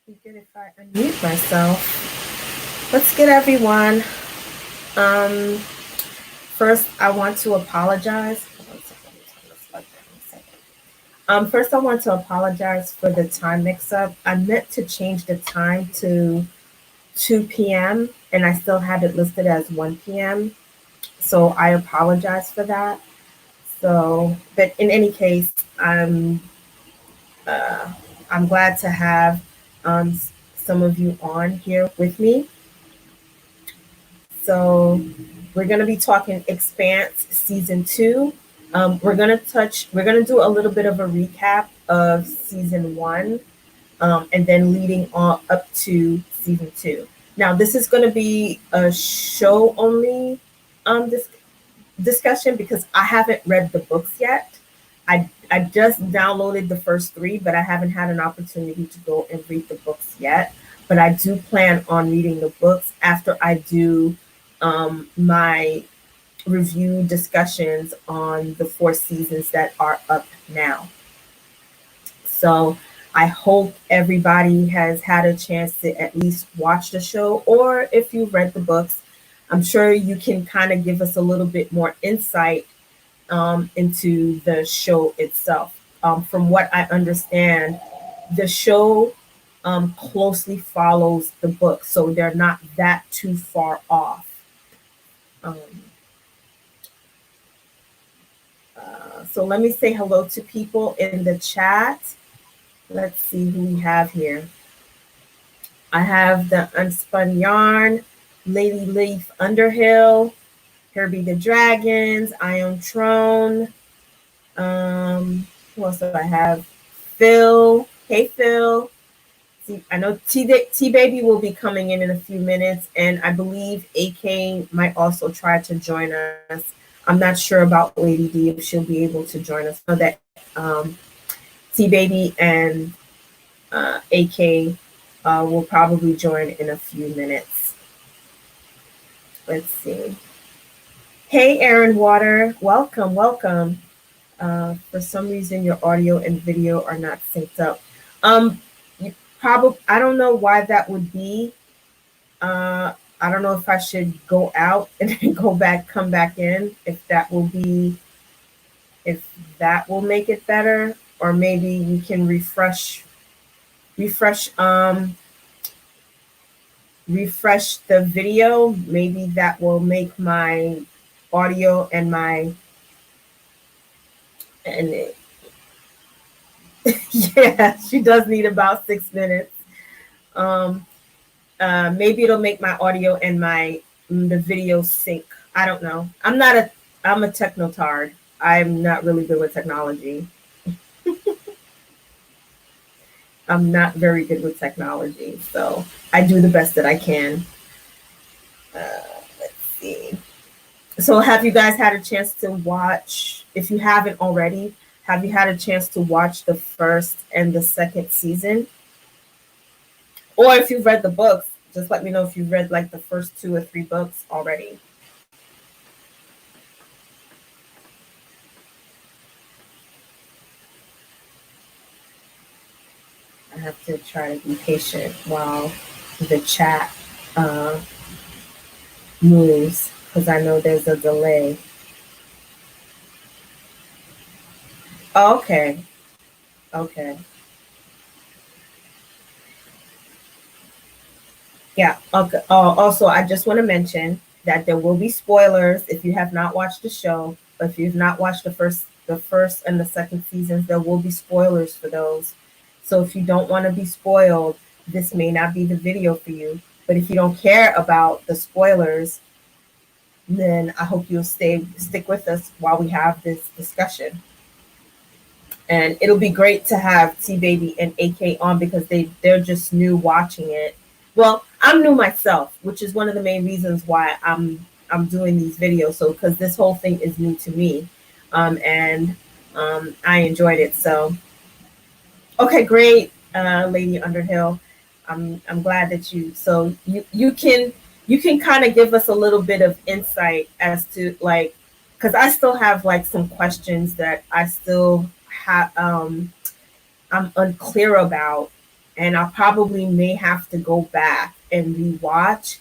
Be good if I unmute myself. What's good, everyone? First, I want to apologize. First, I want to apologize for the time mix-up. I meant to change the time to 2 p.m. and I still had it listed as 1 p.m. So I apologize for that. So, but in any case, I'm glad to have some of you on here with me. So we're going to be talking Expanse Season 2. We're going to do a little bit of a recap of Season 1 and then leading on up to Season 2. Now, this is going to be a show-only discussion because I haven't read the books yet. I just downloaded the first 3, but I haven't had an opportunity to go and read the books yet. But I do plan on reading the books after I do my review discussions on the 4 seasons that are up now. So I hope everybody has had a chance to at least watch the show, or if you've read the books, I'm sure you can kind of give us a little bit more insight into the show itself. From what I understand, the show closely follows the book, so they're not that too far off. So let me say hello to people in the chat. Let's see who we have here. I have the Unspun Yarn, Lady Leaf Underhill, Herbie the Dragons, Ion Trone. Who else do I have? Phil. Hey, Phil. See, I know T-Baby will be coming in a few minutes, and I believe AK might also try to join us. I'm not sure about Lady D if she'll be able to join us. I know that T-Baby and AK will probably join in a few minutes. Let's see. Hey, Aaron Water. Welcome, welcome. For some reason, your audio and video are not synced up. I don't know why that would be. I don't know if I should go out and then come back in, if that will make it better, or maybe you can refresh the video. Maybe that will make my audio and yeah, she does need about 6 minutes. Maybe it'll make my audio and the video sync. I don't know. I'm a technotard. I'm not really good with technology. I'm not very good with technology, so I do the best that I can. Let's see. So have you guys had a chance to watch, if you haven't already, have you had a chance to watch the first and the second season? Or if you've read the books, just let me know if you've read like the first 2 or 3 books already. I have to try to be patient while the chat moves, because I know there's a delay. Okay. Okay. Yeah. Okay. Also, I just want to mention that there will be spoilers if you have not watched the show. But if you've not watched the first and the second seasons, there will be spoilers for those. So if you don't want to be spoiled, this may not be the video for you. But if you don't care about the spoilers, then I hope you'll stick with us while we have this discussion. And it'll be great to have T-Baby and AK on because they're just new watching it. Well, I'm new myself, which is one of the main reasons why I'm doing these videos. So because this whole thing is new to me, and I enjoyed it. So, okay, great, Lady Underhill. I'm glad that you can kind of give us a little bit of insight as to like, because I still have like some questions that I still have I'm unclear about. and I probably may have to go back and rewatch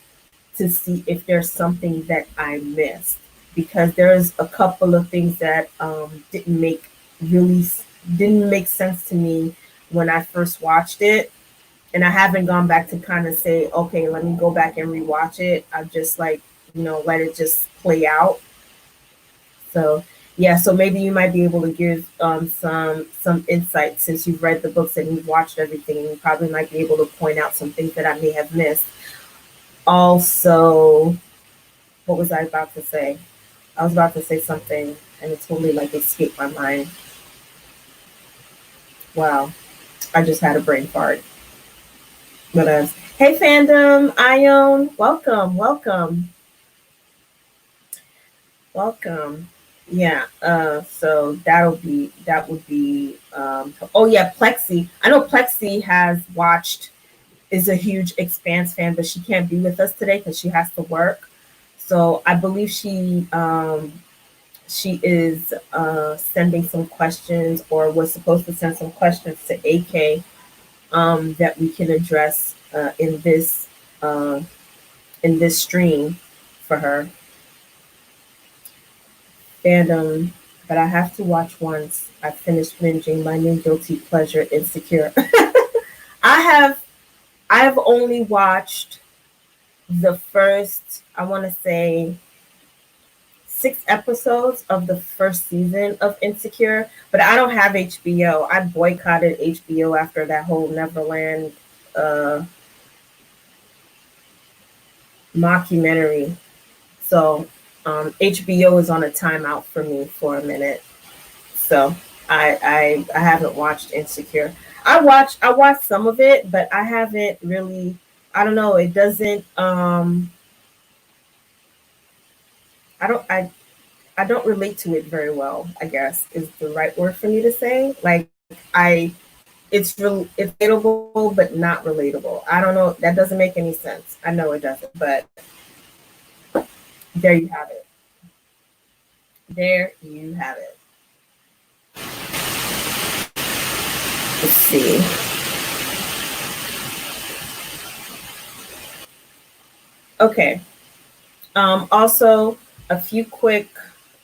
to see if there's something that I missed, because there's a couple of things that really didn't make sense to me when I first watched it, and I haven't gone back to kind of say, okay, let me go back and rewatch it. I've just like, let it just play out. So yeah, so maybe you might be able to give some insight, since you've read the books and you've watched everything, and you probably might be able to point out some things that I may have missed. Also, what was I about to say? I was about to say something and it totally like escaped my mind. Wow, I just had a brain fart. But hey fandom, Ion, welcome, welcome, welcome. Yeah, so that would be oh yeah, Plexi. I know Plexi is a huge Expanse fan, but she can't be with us today because she has to work. So I believe she is sending some questions, or was supposed to send some questions to AK that we can address uh, in this stream for her. And but I have to watch once I finish binging my new guilty pleasure, Insecure. I have only watched the first, I want to say, 6 episodes of the first season of Insecure, but I don't have HBO. I boycotted HBO after that whole Neverland mockumentary. So HBO is on a timeout for me for a minute. So I haven't watched Insecure. I watched some of it, but I haven't really. I don't know. It doesn't. I don't relate to it very well, I guess is the right word for me to say. Like it's relatable, but not relatable. I don't know. That doesn't make any sense. I know it doesn't, but there you have it. There you have it. Let's see. Okay. Also, a few quick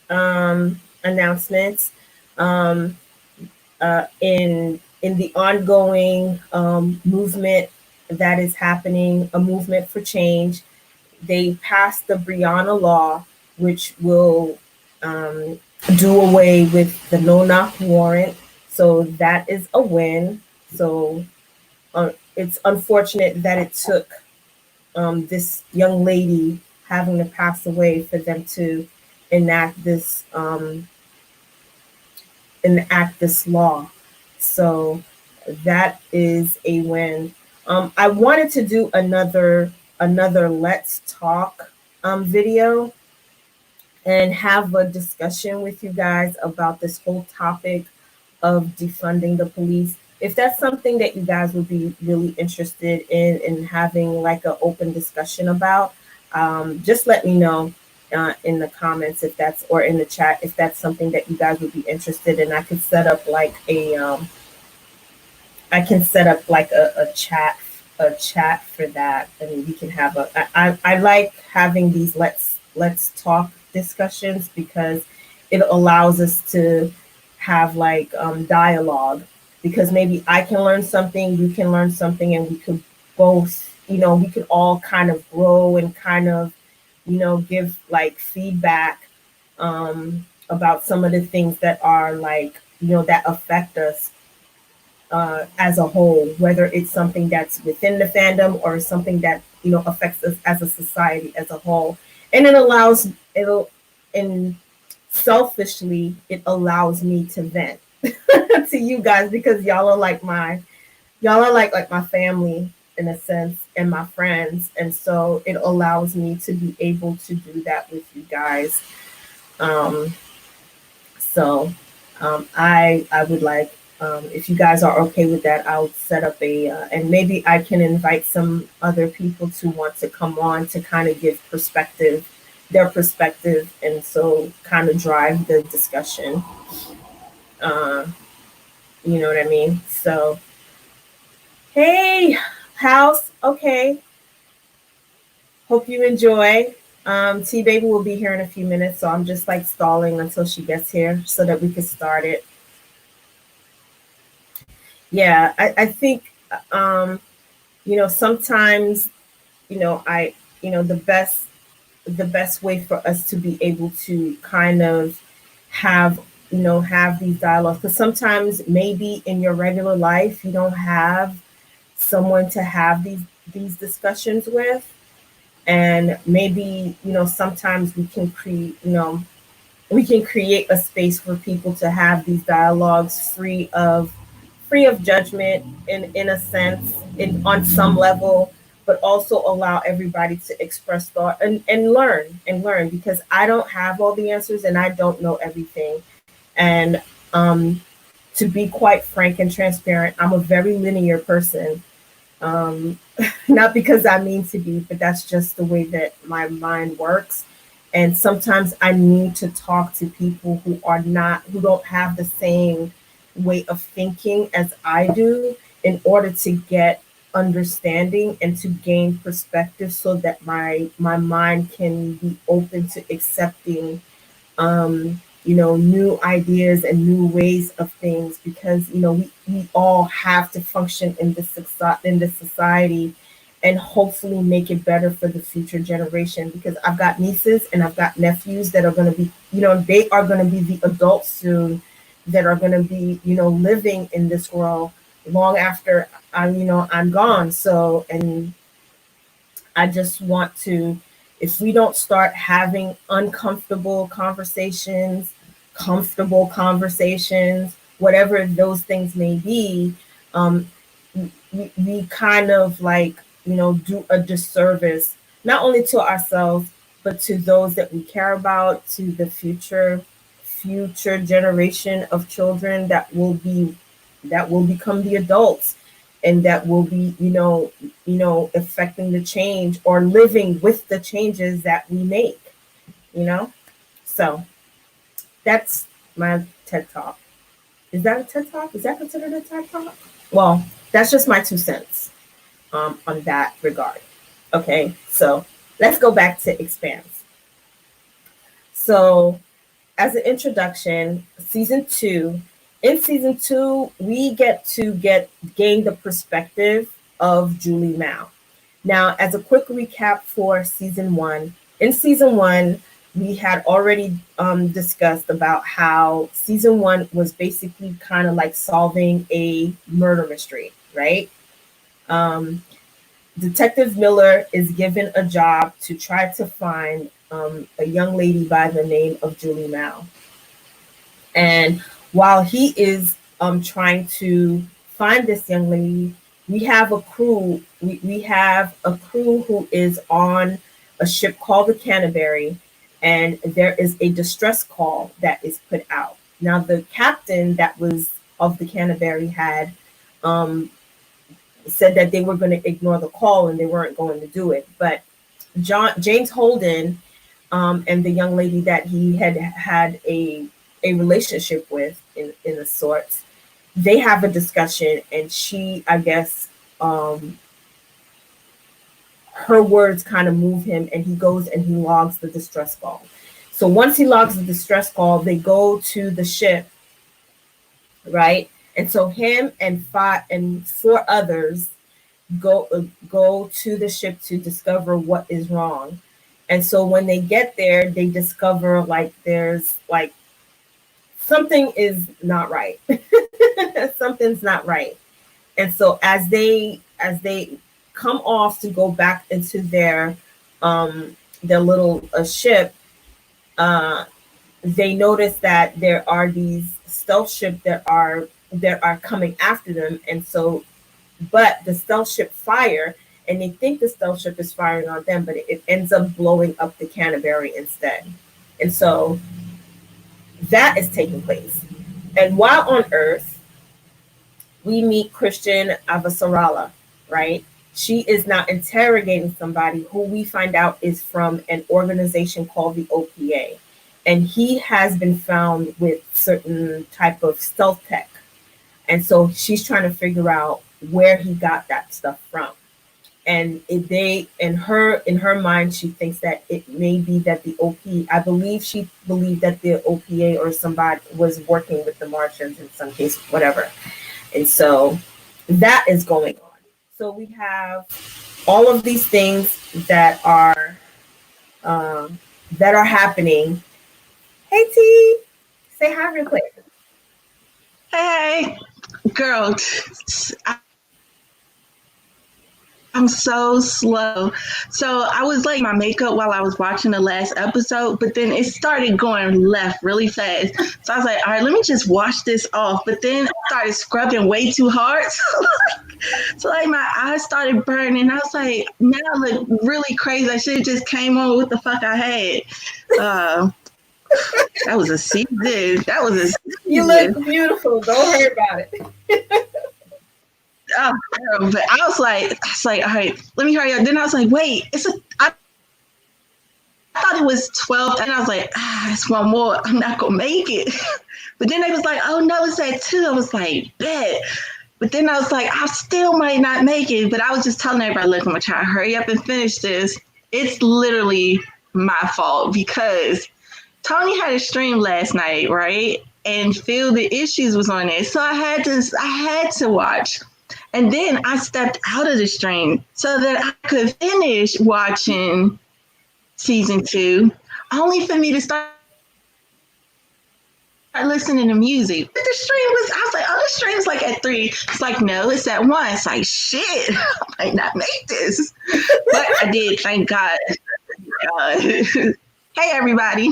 announcements. In the ongoing movement that is happening, a movement for change, they passed the BREONNA law, which will do away with the no-knock warrant. So that is a win. So it's unfortunate that it took this young lady having to pass away for them to enact this law. So that is a win. I wanted to do another Let's Talk video and have a discussion with you guys about this whole topic of defunding the police. If that's something that you guys would be really interested in having like an open discussion about, just let me know in the comments if that's, or in the chat, if that's something that you guys would be interested in. I could set up like a chat for that, and we can have I like having these let's talk discussions, because it allows us to have like dialogue, because maybe I can learn something, you can learn something, and we could both, we could all kind of grow and kind of, give like feedback about some of the things that are like, that affect us as a whole, whether it's something that's within the fandom or something that, affects us as a society as a whole. And and selfishly, it allows me to vent to you guys, because y'all are like my family in a sense, and my friends. And so it allows me to be able to do that with you guys. I would like, if you guys are okay with that, I'll set up and maybe I can invite some other people to want to come on to kind of give their perspective, and so kind of drive the discussion. You know what I mean? So, Hey, house. Okay. Hope you enjoy. T Baby will be here in a few minutes, so I'm just like stalling until she gets here so that we can start it. Yeah, I think, sometimes, I, the best way for us to be able to kind of have, have these dialogues, because sometimes maybe in your regular life, you don't have someone to have these discussions with. And maybe, sometimes we can create a space for people to have these dialogues free of judgment, in a sense, on some level, but also allow everybody to express thought and learn, because I don't have all the answers and I don't know everything. And to be quite frank and transparent, I'm a very linear person. um, Not because I mean to be, but that's just the way that my mind works. And sometimes I need to talk to people who don't have the same way of thinking as I do, in order to get understanding and to gain perspective, so that my mind can be open to accepting, new ideas and new ways of things, because we all have to function in this society, and hopefully make it better for the future generation. Because I've got nieces and I've got nephews that are going to be, they are going to be the adults soon, that are going to be, living in this world long after I'm gone. So, and I just want to, if we don't start having uncomfortable conversations, comfortable conversations, whatever those things may be, um, we kind of like, do a disservice, not only to ourselves, but to those that we care about, to the future generation of children that will become the adults, and that will be, affecting the change, or living with the changes that we make, you know? So that's my TED Talk. Is that a TED Talk? Is that considered a TED Talk? Well, that's just my 2 cents on that regard. Okay, so let's go back to Expanse. So, as an introduction, in season two, we get to gain the perspective of Julie Mao. Now, as a quick recap for season one, in season one, we had already discussed about how season one was basically kind of like solving a murder mystery, right? Um, Detective Miller is given a job to try to find a young lady by the name of Julie Mao. And while he is trying to find this young lady, we have a crew. We have a crew who is on a ship called the Canterbury, and there is a distress call that is put out. Now, the captain that was of the Canterbury had said that they were going to ignore the call and they weren't going to do it. But James Holden, and the young lady that he had a relationship with, in a sorts, they have a discussion, and she, I guess, her words kind of move him, and he goes and he logs the distress call. So once he logs the distress call, they go to the ship, right? And so him and four others go to the ship to discover what is wrong. And so when they get there, they discover like there's like something is not right. Something's not right. And so as they come off to go back into their little ship, they notice that there are these stealth ships that are coming after them. And so, but the stealth ship fire, and they think the stealth ship is firing on them, but it ends up blowing up the Canterbury instead. And so that is taking place. And while on Earth, we meet Christian Avasarala, right? She is now interrogating somebody who we find out is from an organization called the OPA. And he has been found with certain type of stealth tech. And so she's trying to figure out where he got that stuff from. And in her mind, she thinks that it may be that the I believe she believed that the OPA or somebody was working with the Martians in some case, whatever. And so that is going on. So we have all of these things that are happening. Hey T, say hi real quick. Hey, girl, I'm so slow. So I was like my makeup while I was watching the last episode, but then it started going left really fast. So I was like, all right, let me just wash this off. But then I started scrubbing way too hard. So like my eyes started burning. I was like, now I look really crazy. I should have just came on what the fuck I had. That was a season. That was a season. You look beautiful. Don't worry about it. Oh, but I was like, all right, let me hurry up. Then I was like, wait, I thought it was 12, and I was like, it's one more. I'm not gonna make it. But then they was like, oh no, it's at 2. I was like, bet. But then I was like, I still might not make it. But I was just telling everybody, look, I'm gonna try to hurry up and finish this. It's literally my fault because Tony had a stream last night, right? And Feel the Issues was on it, so I had to watch. And then I stepped out of the stream so that I could finish watching season 2, only for me to start listening to music. But the stream was, I was like, oh, the stream's like at 3. It's like, no, it's at 1. It's like, shit, I might not make this. But I did, thank God. Hey, everybody.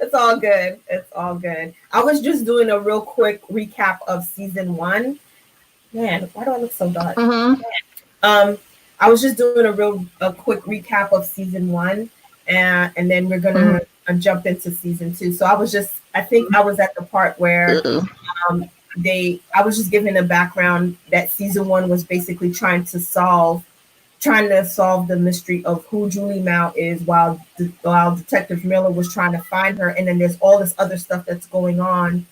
It's all good. It's all good. I was just doing a real quick recap of season 1. Man, why do I look so dark? Mm-hmm. I was just doing a quick recap of season 1, and then we're gonna jump into season 2. So I think I was at the part where I was just giving a background that season 1 was basically trying to solve the mystery of who Julie Mao is while Detective Miller was trying to find her. And then there's all this other stuff that's going on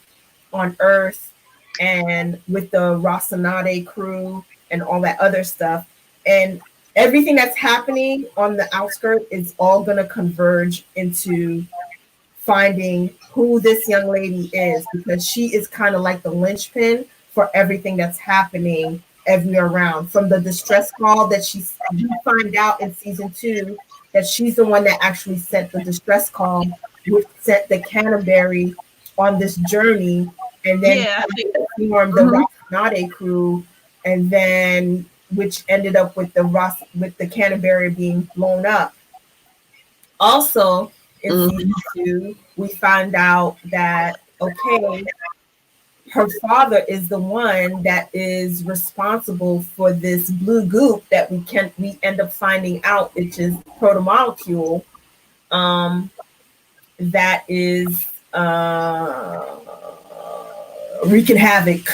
Earth and with the Rocinante crew and all that other stuff. And everything that's happening on the outskirts is all going to converge into finding who this young lady is, because she is kind of like the linchpin for everything that's happening everywhere around. From the distress call that you find out in season 2 that she's the one that actually sent the distress call, which sent the Canterbury on this journey, and then formed the Rocinante crew, and then which ended up with the Canterbury being blown up. Also, in season 2, we find out that her father is the one that is responsible for this blue goop that we end up finding out, which is protomolecule, that is wreaking havoc.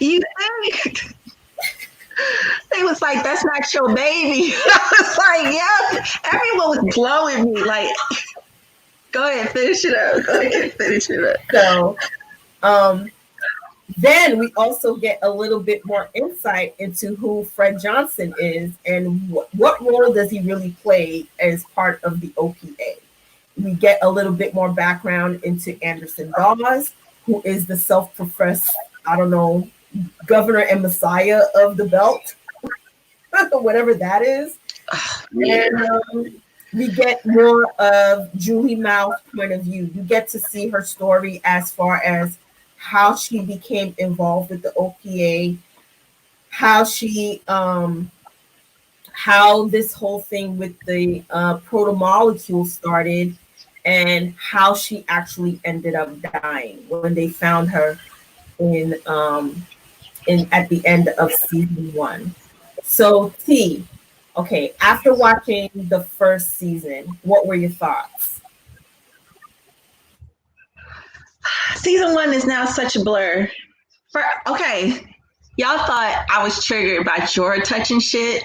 You think? They was like, that's not your baby. I was like, yeah. Everyone was blowing me. Like, go ahead, finish it up. So, then we also get a little bit more insight into who Fred Johnson is and what role does he really play as part of the OPA. We get a little bit more background into Anderson Dawes, who is the self-professed, I don't know, governor and messiah of the belt, whatever that is. And we get more of Julie Mao's point of view. You get to see her story as far as how she became involved with the OPA, how this whole thing with the protomolecule started, and how she actually ended up dying when they found her in at the end of season 1. So T, okay, after watching the first season, what were your thoughts? Season 1 is now such a blur. Y'all thought I was triggered by Jorah touching shit.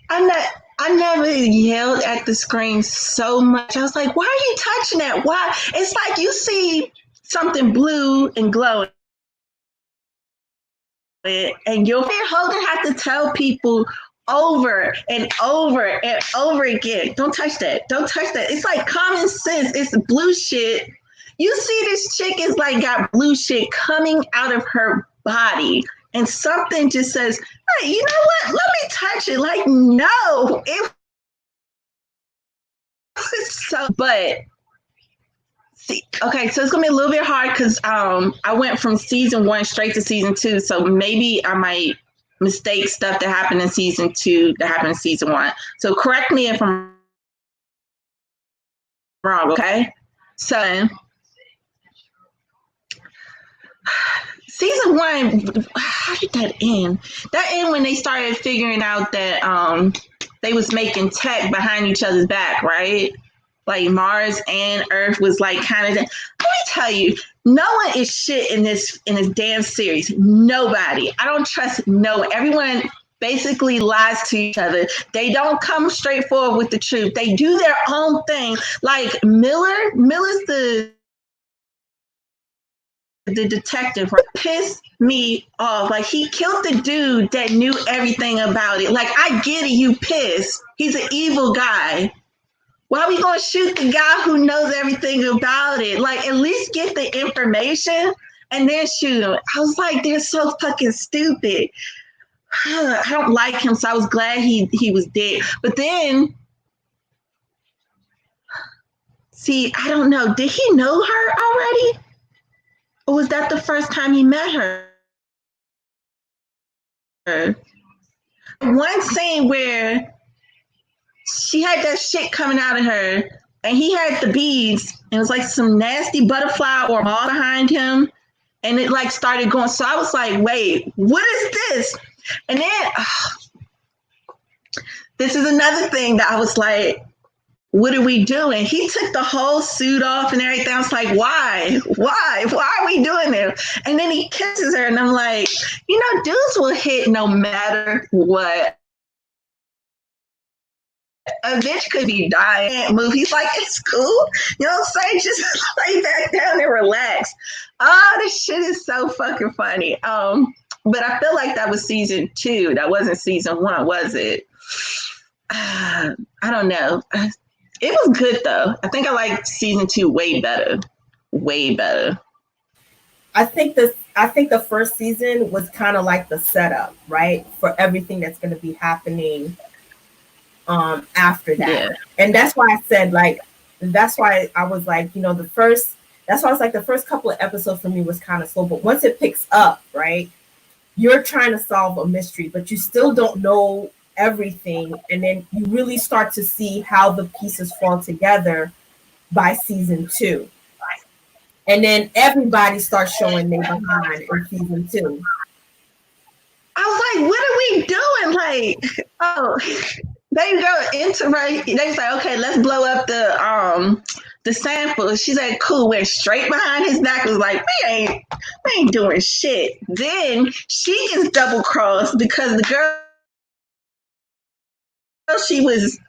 I'm not. I never yelled at the screen so much. I was like, why are you touching that? Why? It's like you see something blue and glowing, and your holder have to tell people over and over and over again, don't touch that. Don't touch that. It's like common sense. It's blue shit. You see this chick is like got blue shit coming out of her body, and something just says, hey, you know what? Let me touch it. Like, no. It was so, but see, okay, so it's gonna be a little bit hard because I went from season 1 straight to season 2, so maybe I might mistake stuff that happened in season 2 that happened in season 1. So correct me if I'm wrong, okay? So season 1, how did that end? That end when they started figuring out that they was making tech behind each other's back, right? Like Mars and Earth was like kind of. Let me tell you, no one is shit in this damn series. Nobody. I don't trust no one. Everyone basically lies to each other. They don't come straight forward with the truth. They do their own thing. Like Miller's the detective, right? Pissed me off. Like, he killed the dude that knew everything about it. Like, I get it, you pissed. He's an evil guy. Why are we gonna shoot the guy who knows everything about it? Like, at least get the information and then shoot him. I was like, they're so fucking stupid. I don't like him, so I was glad he was dead. But then, see, I don't know. Did he know her already? Or was that the first time he met her? One scene where she had that shit coming out of her, and he had the beads, and it was like some nasty butterfly or moth behind him, and it like started going. So I was like, wait, what is this? And then this is another thing that I was like, what are we doing? He took the whole suit off and everything. I was like, why? Why are we doing this? And then he kisses her, and I'm like, you know, dudes will hit no matter what. A bitch could be dying, can't move. He's like, it's cool. You know what I'm saying? Just lay back down and relax. Oh, this shit is so fucking funny. But I feel like that was season 2. That wasn't season 1, was it? I don't know. It was good though. I think I liked season 2 way better. Way better. I think the first season was kind of like the setup, right? For everything that's going to be happening after that. Yeah. And that's why I said, like, that's why I was like, you know, the first couple of episodes for me was kind of slow, but once it picks up, right, you're trying to solve a mystery, but you still don't know everything, and then you really start to see how the pieces fall together by season 2, and then everybody starts showing they behind in season 2. I was like, what are we doing? Like, oh, they go into right. They say, okay, let's blow up the sample. She's like, cool. Went straight behind his back. Was like, we ain't doing shit. Then she gets double crossed because the girl she was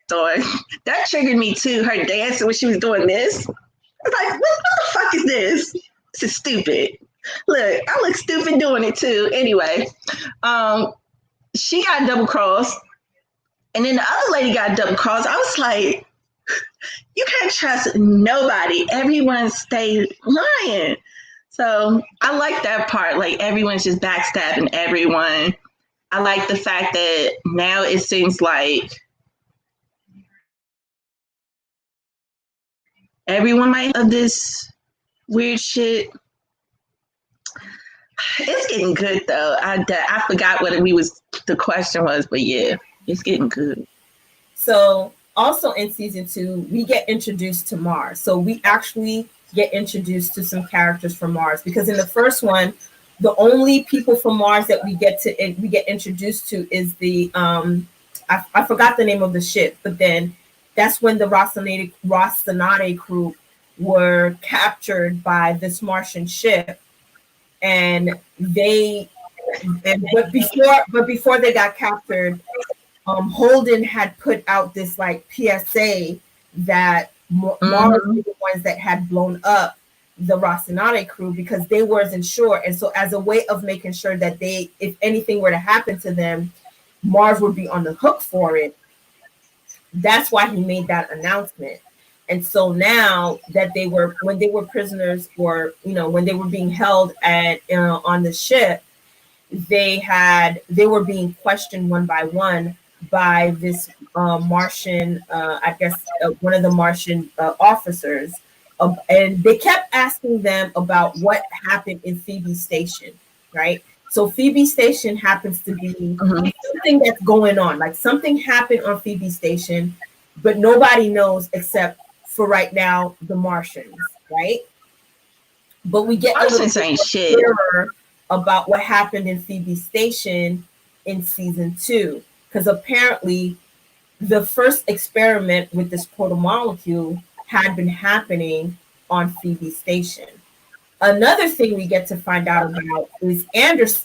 doing that triggered me too. Her dancing when she was doing this. I was like, what the fuck is this? This is stupid. Look, I look stupid doing it too. Anyway, she got double crossed. And then the other lady got double crossed. I was like, you can't trust nobody. Everyone stayed lying. So I like that part. Like, everyone's just backstabbing everyone. I like the fact that now it seems like everyone might have this weird shit. It's getting good though. I forgot what the question was, but yeah, it's getting good. So also in season 2, we get introduced to Mars. So we actually get introduced to some characters from Mars, because in the first one, the only people from Mars that we get introduced to is the I forgot the name of the ship, but then that's when the Rocinante crew were captured by this Martian ship, and before they got captured, Holden had put out this like PSA that Mars were the ones that had blown up the Rocinante crew because they wasn't sure. And so as a way of making sure that they, if anything were to happen to them, Mars would be on the hook for it. That's why he made that announcement. And so now that they were, when they were prisoners, or when they were being held at on the ship, they were being questioned one by one by this Martian, I guess one of the Martian officers, and they kept asking them about what happened in Phoebe Station, right? So Phoebe Station happens to be something that's going on, like something happened on Phoebe Station, but nobody knows except for right now the Martians, right? But we get a little bit clearer about what happened in Phoebe Station in season 2, because apparently the first experiment with this protomolecule had been happening on Phoebe Station. Another thing we get to find out about is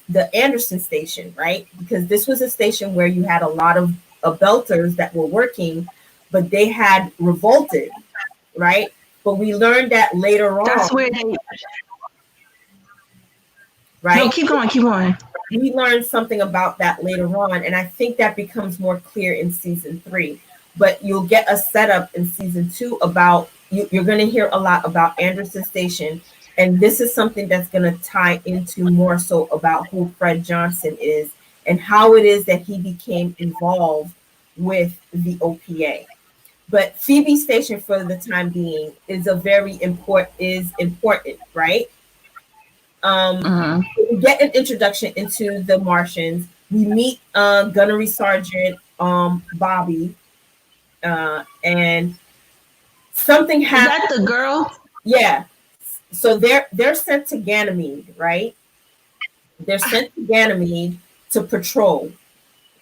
the Anderson Station, right? Because this was a station where you had a lot of belters that were working, but they had revolted, right? But we learned that later on. That's where they... Right? No, keep going. We learned something about that later on, and I think that becomes more clear in season 3. But you'll get a setup in season 2 about, you're going to hear a lot about Anderson Station, and this is something that's going to tie into more so about who Fred Johnson is and how it is that he became involved with the OPA. But Phoebe Station, for the time being, is important, right? We get an introduction into the Martians. We meet Gunnery Sergeant Bobby, and something happens. Is that the girl? Yeah. So they're sent to Ganymede, right? They're sent to Ganymede to patrol,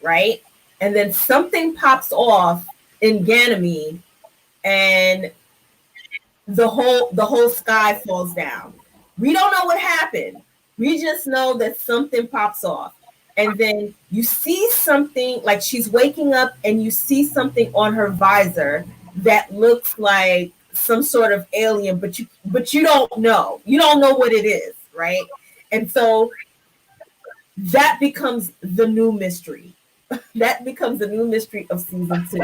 right? And then something pops off in Ganymede, and the whole sky falls down. We don't know what happened. We just know that something pops off. And then you see something, like she's waking up and you see something on her visor that looks like some sort of alien, but you don't know. You don't know what it is, right? And so that becomes the new mystery. That becomes the new mystery of season 2.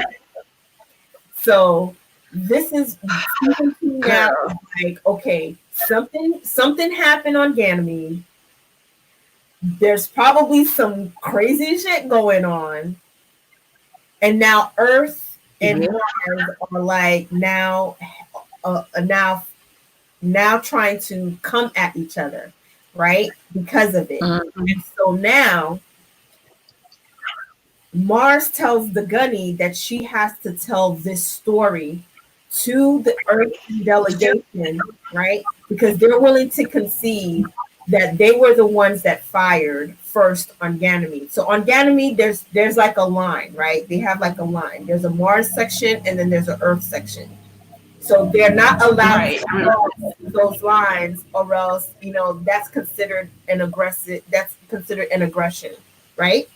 So this is season 2 now. Like, okay, something happened on Ganymede. There's probably some crazy shit going on, and now Earth and Mars are like now trying to come at each other, right? Because of it. And so now Mars tells the Gunny that she has to tell this story to the Earth delegation, right? Because they're willing to concede that they were the ones that fired first on Ganymede. So on Ganymede, there's like a line, right? They have like a line. There's a Mars section and then there's an Earth section. So they're not allowed to cross those lines, or else, that's considered an aggression, right?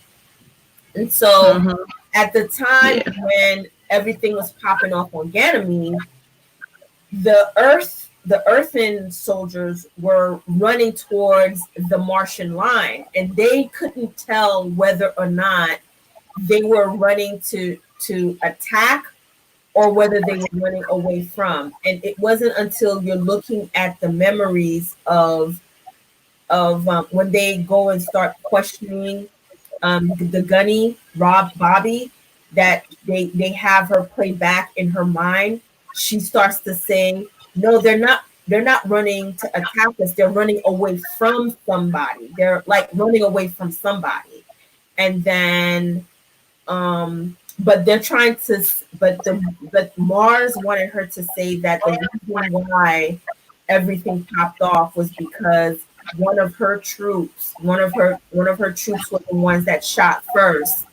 And so at the time when everything was popping off on Ganymede, the Earthen soldiers were running towards the Martian line, and they couldn't tell whether or not they were running to attack or whether they were running away from. And it wasn't until you're looking at the memories of when they go and start questioning the Gunny, Bobby, that they have her play back in her mind. She starts to say, no, they're not running to attack us. They're running away from somebody. They're like running away from somebody. And then, but they're trying to, but Mars wanted her to say that the reason why everything popped off was because one of her troops was the ones that shot first.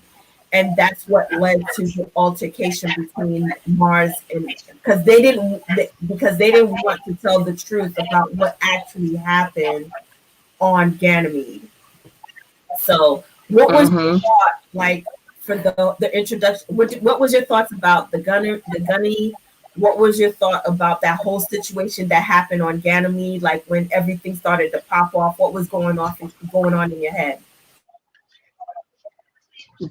And that's what led to the altercation between Mars and, because they didn't want to tell the truth about what actually happened on Ganymede. So what was your thought, like, for the introduction. What was your thoughts about the Gunny? What was your thought about that whole situation that happened on Ganymede? Like when everything started to pop off, what was going on in your head?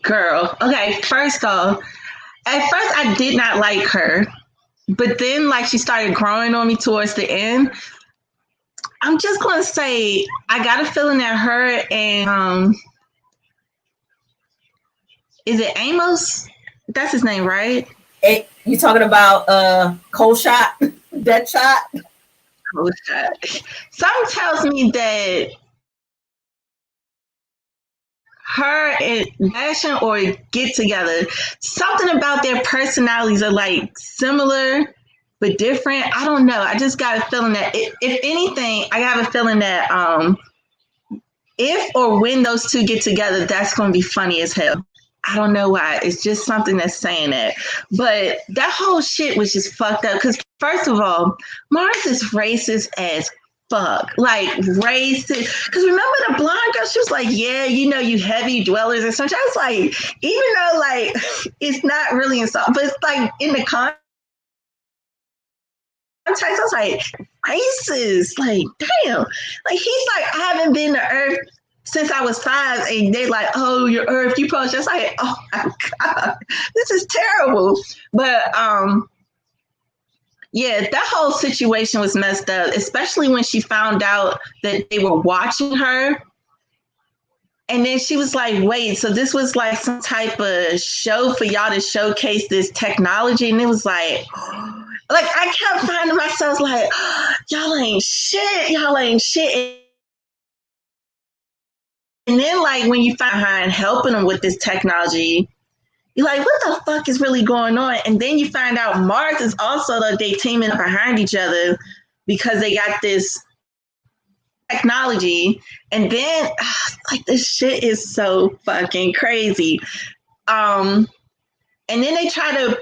Girl, okay, first off, at first I did not like her, but then like she started growing on me towards the end. I'm just gonna say I got a feeling that her and is it Amos? That's his name, right? Hey, you talking about cold shot, dead shot? Cold shot. Something tells me that her and Bastion or get together. Something about their personalities are like similar but different. I don't know. I just got a feeling that if anything, I have a feeling that if or when those two get together, that's going to be funny as hell. I don't know why. It's just something that's saying that. But that whole shit was just fucked up. Because first of all, Mars is racist as fuck. Like racist. Because remember the blonde girl? She was like, yeah, you know, you heavy dwellers or something. I was like, even though like it's not really insult, but it's like in the context, I was like, racist. Like, damn. Like he's like, I haven't been to Earth since I was 5, and they're like, oh, your Earth, you post. Just like, oh my God, this is terrible. But yeah, that whole situation was messed up, especially when she found out that they were watching her. And then she was like, wait, so this was like some type of show for y'all to showcase this technology. And it was like I kept finding myself like, oh, y'all ain't shit. Y'all ain't shit. And then like when you find her and helping them with this technology, you're like, what the fuck is really going on? And then you find out Mars is also like they teaming up behind each other because they got this technology. And then like this shit is so fucking crazy. And then they try to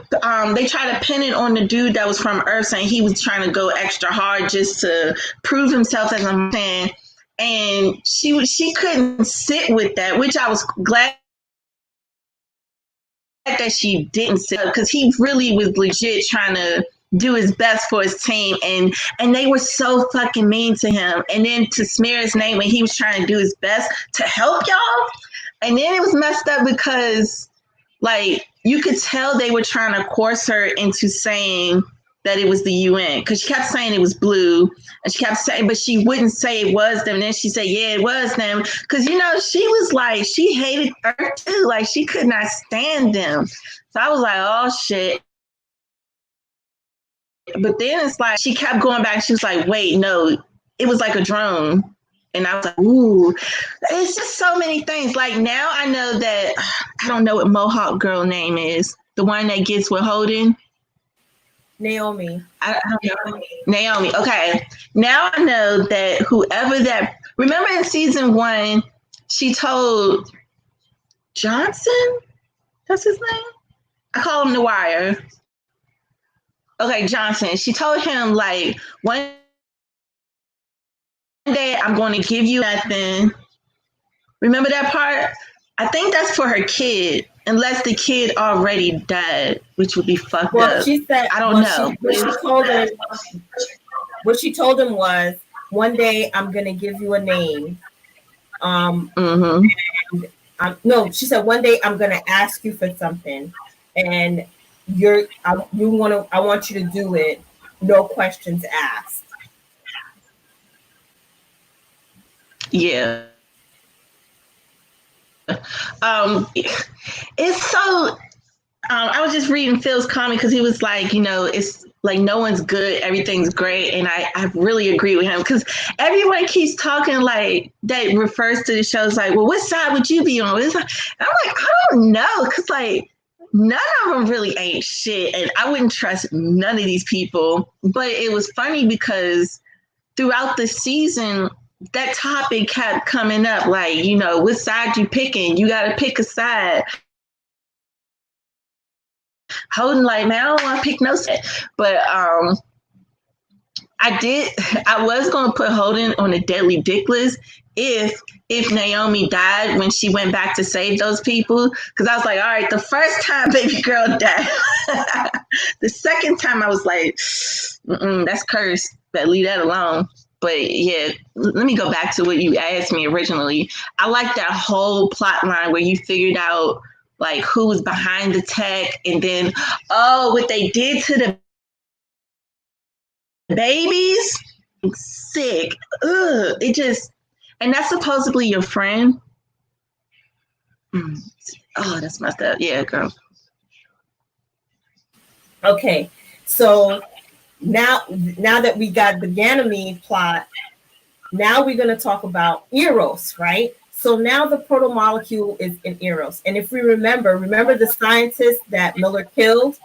pin it on the dude that was from Earth, saying he was trying to go extra hard just to prove himself as a man. And she couldn't sit with that, which I was glad that she didn't sit because he really was legit trying to do his best for his team, and they were so fucking mean to him. And then to smear his name when he was trying to do his best to help y'all. And then it was messed up because like you could tell they were trying to coerce her into saying that it was the UN because she kept saying it was blue, and she kept saying, but she wouldn't say it was them. And then she said, yeah, it was them. Because, you know, she was like, she hated Earth too. Like she could not stand them. So I was like, oh shit. But then it's like, she kept going back. She was like, wait, no, it was like a drone. And I was like, ooh, it's just so many things. Like now I know that, I don't know what Mohawk girl name is. The one that gets with Holden. Naomi. I don't know. Naomi. Okay. Now I know that whoever that, remember in season 1, she told Johnson, that's his name? I call him The Wire. Okay, Johnson. She told him like, one day I'm going to give you nothing. Remember that part? I think that's for her kid, unless the kid already died, which would be fucked up. She said, I don't know. What she told him was, one day I'm gonna give you a name. No, she said one day I'm gonna ask you for something, and I want you to do it, no questions asked. Yeah. It's so I was just reading Phil's comment because he was like, you know, it's like no one's good, everything's great. And I really agree with him because everyone keeps talking like that refers to the shows like, well, what side would you be on? It's like, I'm like, I don't know, because like none of them really ain't shit. And I wouldn't trust none of these people. But it was funny because throughout the season, that topic kept coming up, like, you know, what side you picking? You got to pick a side. Holden like, man, I don't want to pick no side. But I was gonna put Holden on a deadly dick list if Naomi died when she went back to save those people. Because I was like, all right, the first time baby girl died. The second time I was like, that's cursed. But leave that alone. But yeah, let me go back to what you asked me originally. I like that whole plot line where you figured out like who was behind the tech, and then what they did to the babies, sick. Ugh, it just, and that's supposedly your friend. Oh, that's messed up. Yeah, girl. Okay, so now that we got the Ganymede plot, now we're going to talk about Eros, right? So now the proto-molecule is in Eros. And if we remember the scientist that Miller killed,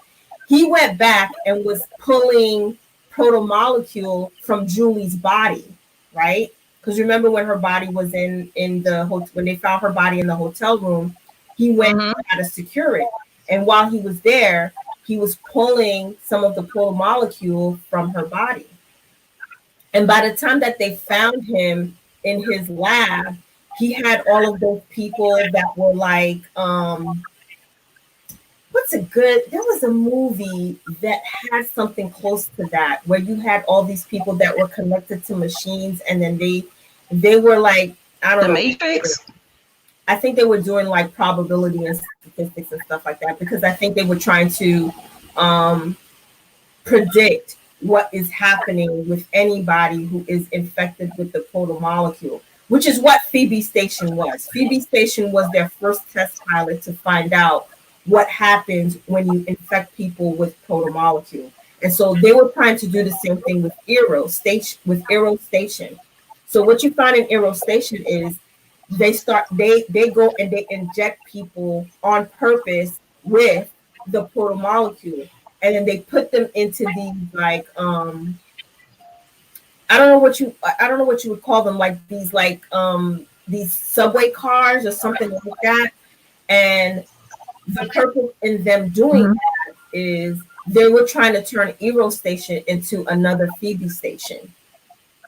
he went back and was pulling proto-molecule from Julie's body, right? Because remember when her body was in the when they found her body in the hotel room, he went to try to secure it. And while he was there, he was pulling some of the proto-molecule from her body. And by the time that they found him in his lab, he had all of those people that were like, there was a movie that had something close to that, where you had all these people that were connected to machines, and then they were like, I don't know. The Matrix? I think they were doing like probability and statistics and stuff like that, because I think they were trying to predict what is happening with anybody who is infected with the proto-molecule, which is what Phoebe Station was. Phoebe Station was their first test pilot to find out what happens when you infect people with proto-molecule. And so they were trying to do the same thing with Eros Station. So what you find in Eros Station is they go and they inject people on purpose with the proto-molecule. And then they put them into these like I don't know what you would call them, like these subway cars or something like that. And the purpose in them doing that is they were trying to turn Eros Station into another Phoebe Station,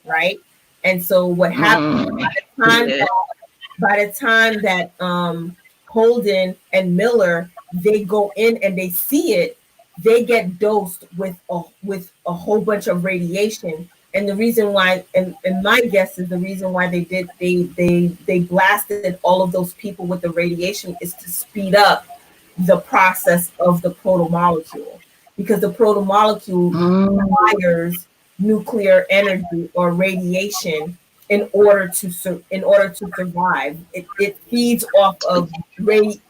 right? And so what happened by the time that Holden and Miller, they go in and they see it, they get dosed with a whole bunch of radiation. And the reason why, and my guess is the reason why they blasted all of those people with the radiation is to speed up the process of the proto-molecule, because the proto-molecule requires nuclear energy or radiation in order to survive. It feeds off of radioactive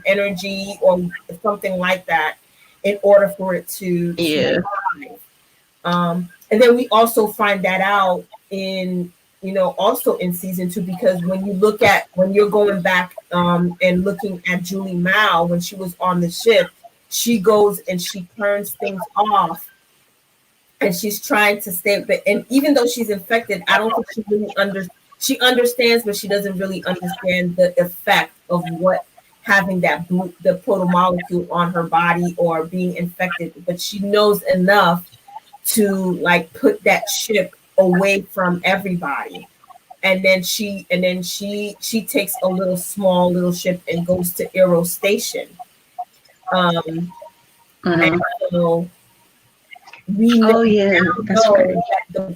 energy or something like that in order for it to survive. And then we also find that out also in season 2, because when you're going back and looking at Julie Mao when she was on the ship, she goes and she turns things off and she's trying to stay. And even though she's infected, I don't think she really she understands, but she doesn't really understand the effect of what having the proto-molecule on her body or being infected. But she knows enough to like put that ship away from everybody. And then she takes a small little ship and goes to Eros Station. And so we know, that the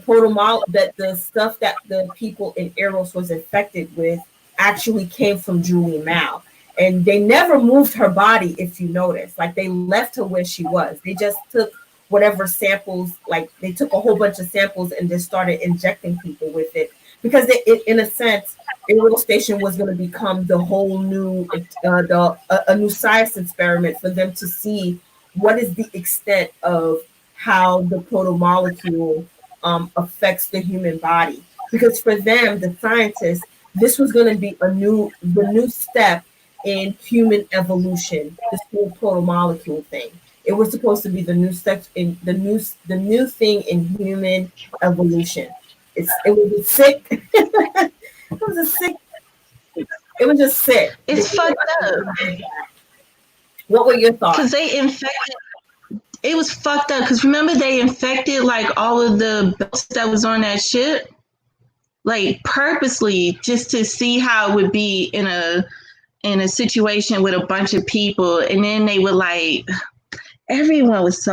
that the stuff that the people in Eros was infected with actually came from Julie Mao. And they never moved her body, if you notice. Like, they left her where she was. They just took whatever samples, like they took a whole bunch of samples and just started injecting people with it. Because in a sense, Eros Station was going to become the whole new, a new science experiment for them to see what is the extent of how the proto-molecule affects the human body. Because for them, the scientists, this was going to be the new step in human evolution, this whole proto-molecule thing. It was supposed to be the new step in the new thing in human evolution. It was sick. It was just sick. It's fucked up. What were your thoughts? Because it was fucked up because remember they infected like all of the boats that was on that ship, like purposely just to see how it would be in a situation with a bunch of people, and then they would like everyone was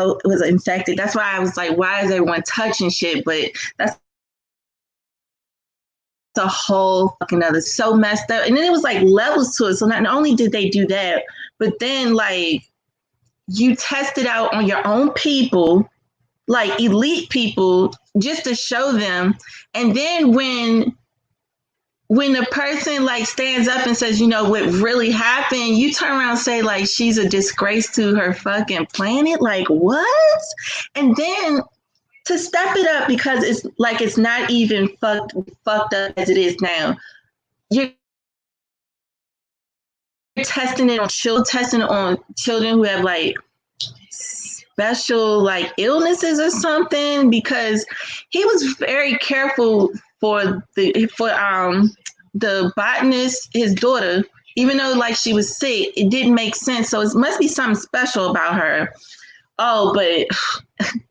infected. That's why I was like, why is everyone touching shit? But that's a whole fucking other, so messed up. And then it was like levels to it. So not only did they do that, but then like you test it out on your own people, like elite people, just to show them. And then when a person like stands up and says, you know, what really happened, you turn around and say like she's a disgrace to her fucking planet. Like what? And then to step it up because it's like it's not even fucked up as it is now. You're testing it on children who have like special like illnesses or something, because he was very careful for the botanist, his daughter, even though like she was sick, it didn't make sense. So it must be something special about her. Oh, but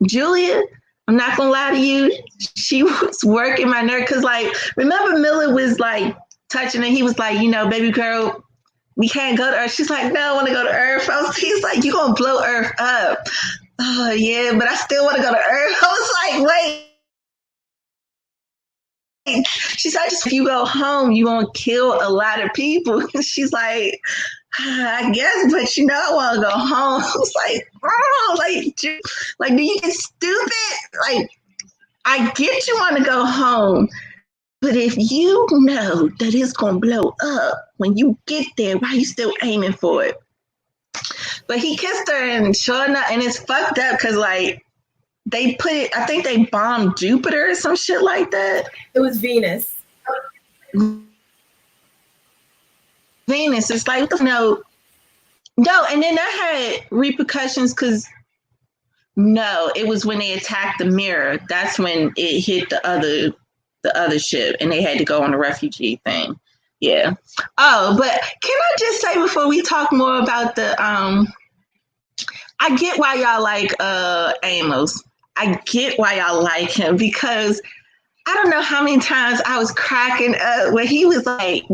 Julia, I'm not gonna lie to you, she was working my nerve because like remember Miller was like touching her, he was like, you know, baby girl, we can't go to Earth. She's like, no, I want to go to Earth. He's like, you're gonna blow Earth up. Oh yeah, but I still want to go to Earth. I was like, wait. She said, just if you go home, you won't kill a lot of people. She's like, I guess, but you know, I want to go home. I was like, oh, like, do you get stupid? Like, I get you want to go home, but if you know that it's gonna blow up when you get there, why are you still aiming for it? But he kissed her, and sure enough, and it's fucked up because like they put it, I think they bombed Jupiter or some shit like that. It was Venus. Venus. It's like, no, and then that had repercussions because no, it was when they attacked the mirror. That's when it hit the other ship, and they had to go on the refugee thing. Yeah. Oh, but can I just say before we talk more about the I get why y'all like Amos. I get why y'all like him because I don't know how many times I was cracking up when he was like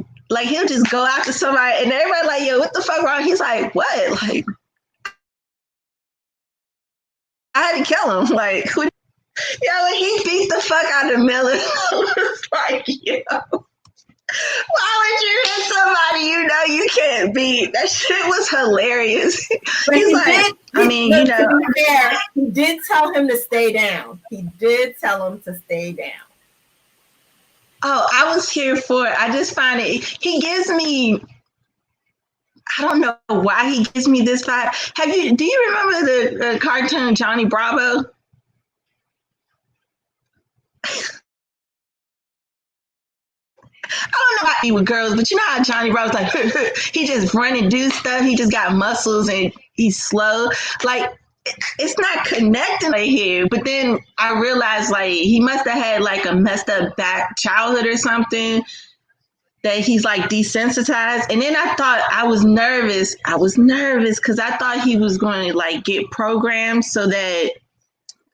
he'll just go after somebody and everybody like, yo, what the fuck wrong? He's like, what? Like, I had to kill him. Like, when he beat the fuck out of Miller, I was like, yo, why would you hit somebody you know you can't beat? That shit was hilarious. But he's like, he did tell him to stay down. He did tell him to stay down. Oh, I was here for it. I just find it. He gives me. I don't know why he gives me this vibe. Do you remember the cartoon Johnny Bravo? I don't know how he with girls, but you know how Johnny Bravo's like, he just run and do stuff. He just got muscles and he's slow. Like, it's not connecting right here. But then I realized, like, he must have had, like, a messed up back childhood or something that he's, like, desensitized. And then I was nervous. Because I thought he was going to, like, get programmed so that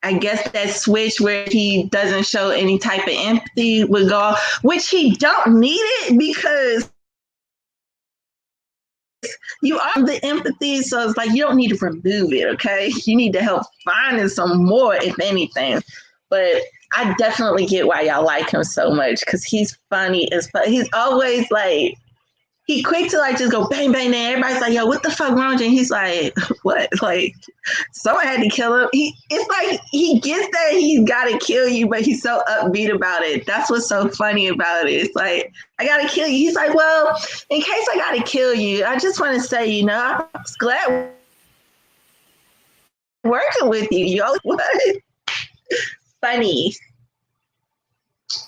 I guess that switch where he doesn't show any type of empathy would go off, which he don't need it because you are the empathy. So it's like, you don't need to remove it, okay? You need to help finding some more, if anything. But I definitely get why y'all like him so much because he's funny as fuck. He's always like, he quick to like just go bang, bang, then everybody's like, yo, what the fuck wrong with you? And he's like, what? Like, someone had to kill him. It's like he gets that he's got to kill you, but he's so upbeat about it. That's what's so funny about it. It's like, I got to kill you. He's like, well, in case I got to kill you, I just want to say, you know, I was glad working with you. Yo, what? Funny.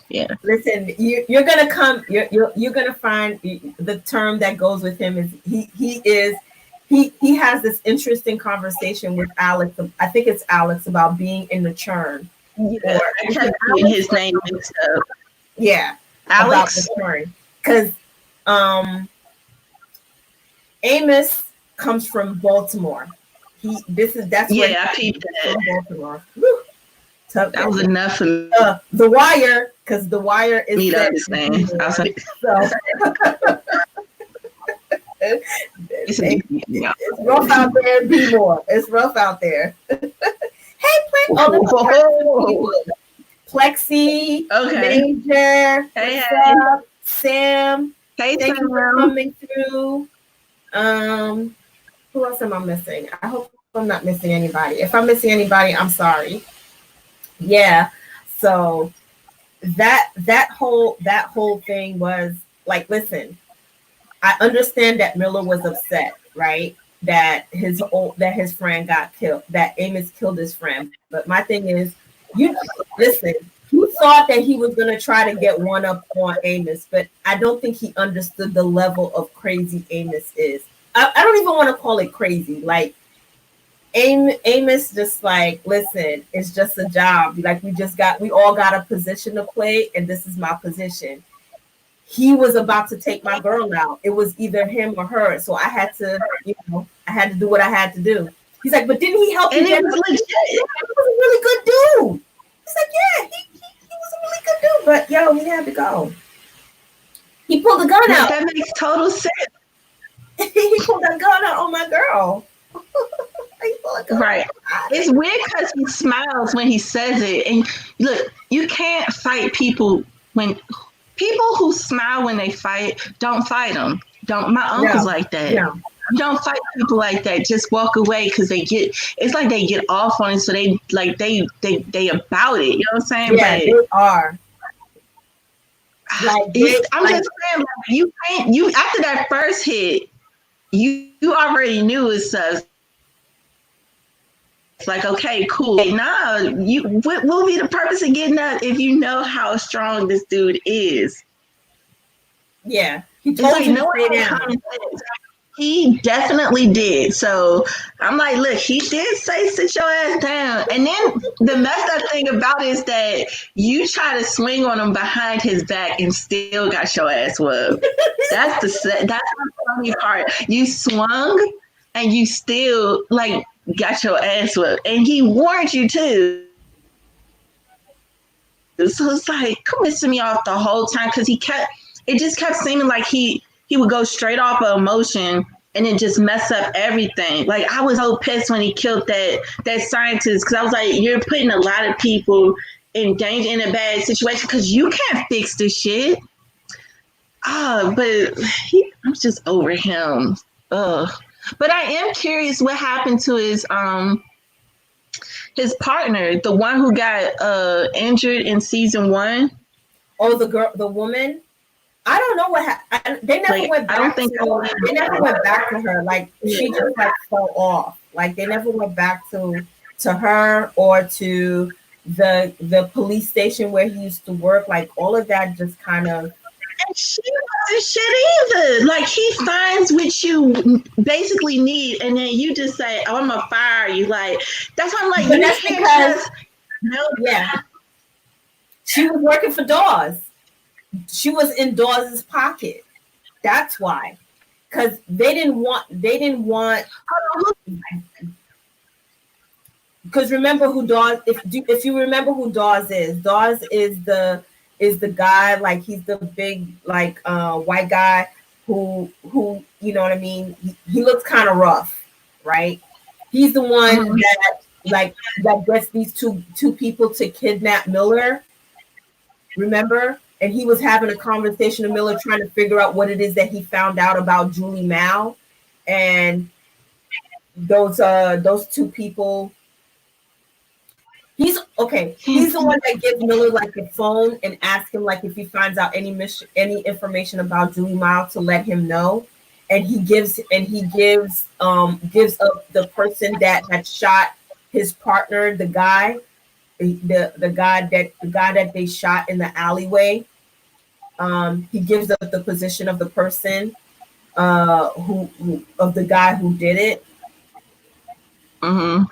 Yeah. Listen, you're gonna come. You're gonna find the term that goes with him is he has this interesting conversation with Alex. I think it's Alex about being in the churn. Yeah, his name mixed up. Yeah, Alex. Because Amos comes from Baltimore. That's I peeped that. Baltimore. Woo. That was enough for me. The Wire, because The Wire is Me to understand. I was like, so. It's rough out there. Be more. It's rough out there. Hey, Plexi, okay. Major, Hey, Sam. Hey, thank you for coming through. Who else am I missing? I hope I'm not missing anybody. If I'm missing anybody, I'm sorry. Yeah. So that whole thing was like, listen, I understand that Miller was upset, right? That his friend got killed, that Amos killed his friend. But my thing is, you thought that he was gonna try to get one up on Amos, but I don't think he understood the level of crazy Amos is. I don't even want to call it crazy. Like Amos just like, listen, it's just a job. Like we all got a position to play, and this is my position. He was about to take my girl out. It was either him or her. So I had to, I had to do what I had to do. He's like, but didn't he help you? He was a really good dude. He's like, yeah, he was a really good dude. But he had to go. He pulled the gun out. That makes total sense. He pulled that gun out on my girl. Right. It's weird because he smiles when he says it. And look, you can't fight people who smile when they fight. Don't fight them. Don't. My uncle's like that. Yeah. You don't fight people like that. Just walk away because it's like they get off on it. So they about it. You know what I'm saying? Yeah, they are. I'm just saying, you can't. You after that first hit, you already knew it's like, okay, cool. Nah, what will be the purpose of getting up if you know how strong this dude is? Yeah, he told you to stay down. He definitely did. So I'm like, look, he did say sit your ass down. And then the messed up thing about it is that you try to swing on him behind his back and still got your ass whooped. That's the funny part. You swung and you still got your ass whooped. And he warned you too. So it's like, pissing me off the whole time because it just kept seeming like he would go straight off of emotion and then just mess up everything. Like I was so pissed when he killed that scientist because I was like, you're putting a lot of people in danger in a bad situation because you can't fix this shit. But I'm just over him. Ugh. But I am curious what happened to his partner, the one who got injured in season 1. Oh, the woman. I don't know what happened. They never went back. They never went back to her. Like she just fell off. Like they never went back to her or to the police station where he used to work. Like all of that just kind of. And she wasn't shit either. Like he finds what you basically need, and then you just say, "Oh, I'm gonna fire you." Like that's why I'm like, but that's because she was working for Dawes. She was in Dawes' pocket. That's why, because they didn't want. Because remember who Dawes? If you remember who Dawes is the guy, like he's the big white guy who you know what I mean. He looks kind of rough, right? He's the one that gets these two people to kidnap Miller. Remember? And he was having a conversation with Miller, trying to figure out what it is that he found out about Julie Mao, and those two people. He's the one that gives Miller the phone and asks him if he finds out any information about Julie Mao to let him know, and he gives up the person that had shot his partner, the guy that they shot in the alleyway. He gives up the position of the person of the guy who did it. Mm-hmm.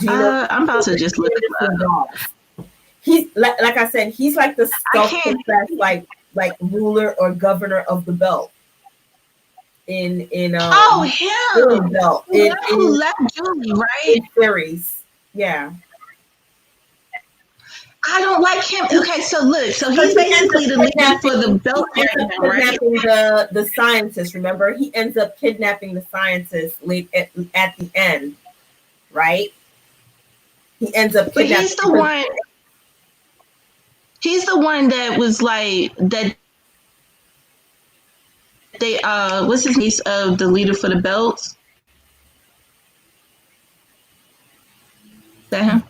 I'm about to just look it up. He's like I said, he's like the self-professed like ruler or governor of the belt. Oh, him. Belt Who left Julie, right? in series. Yeah. I don't like him. Okay, so look, so he's basically the leader for the belt area, right? Kidnapping the scientist. Remember, he ends up kidnapping the scientist late at the end, right? He ends up kidnapping. But he's the one that was like that. They what's his name of the leader for the belts? Is that him?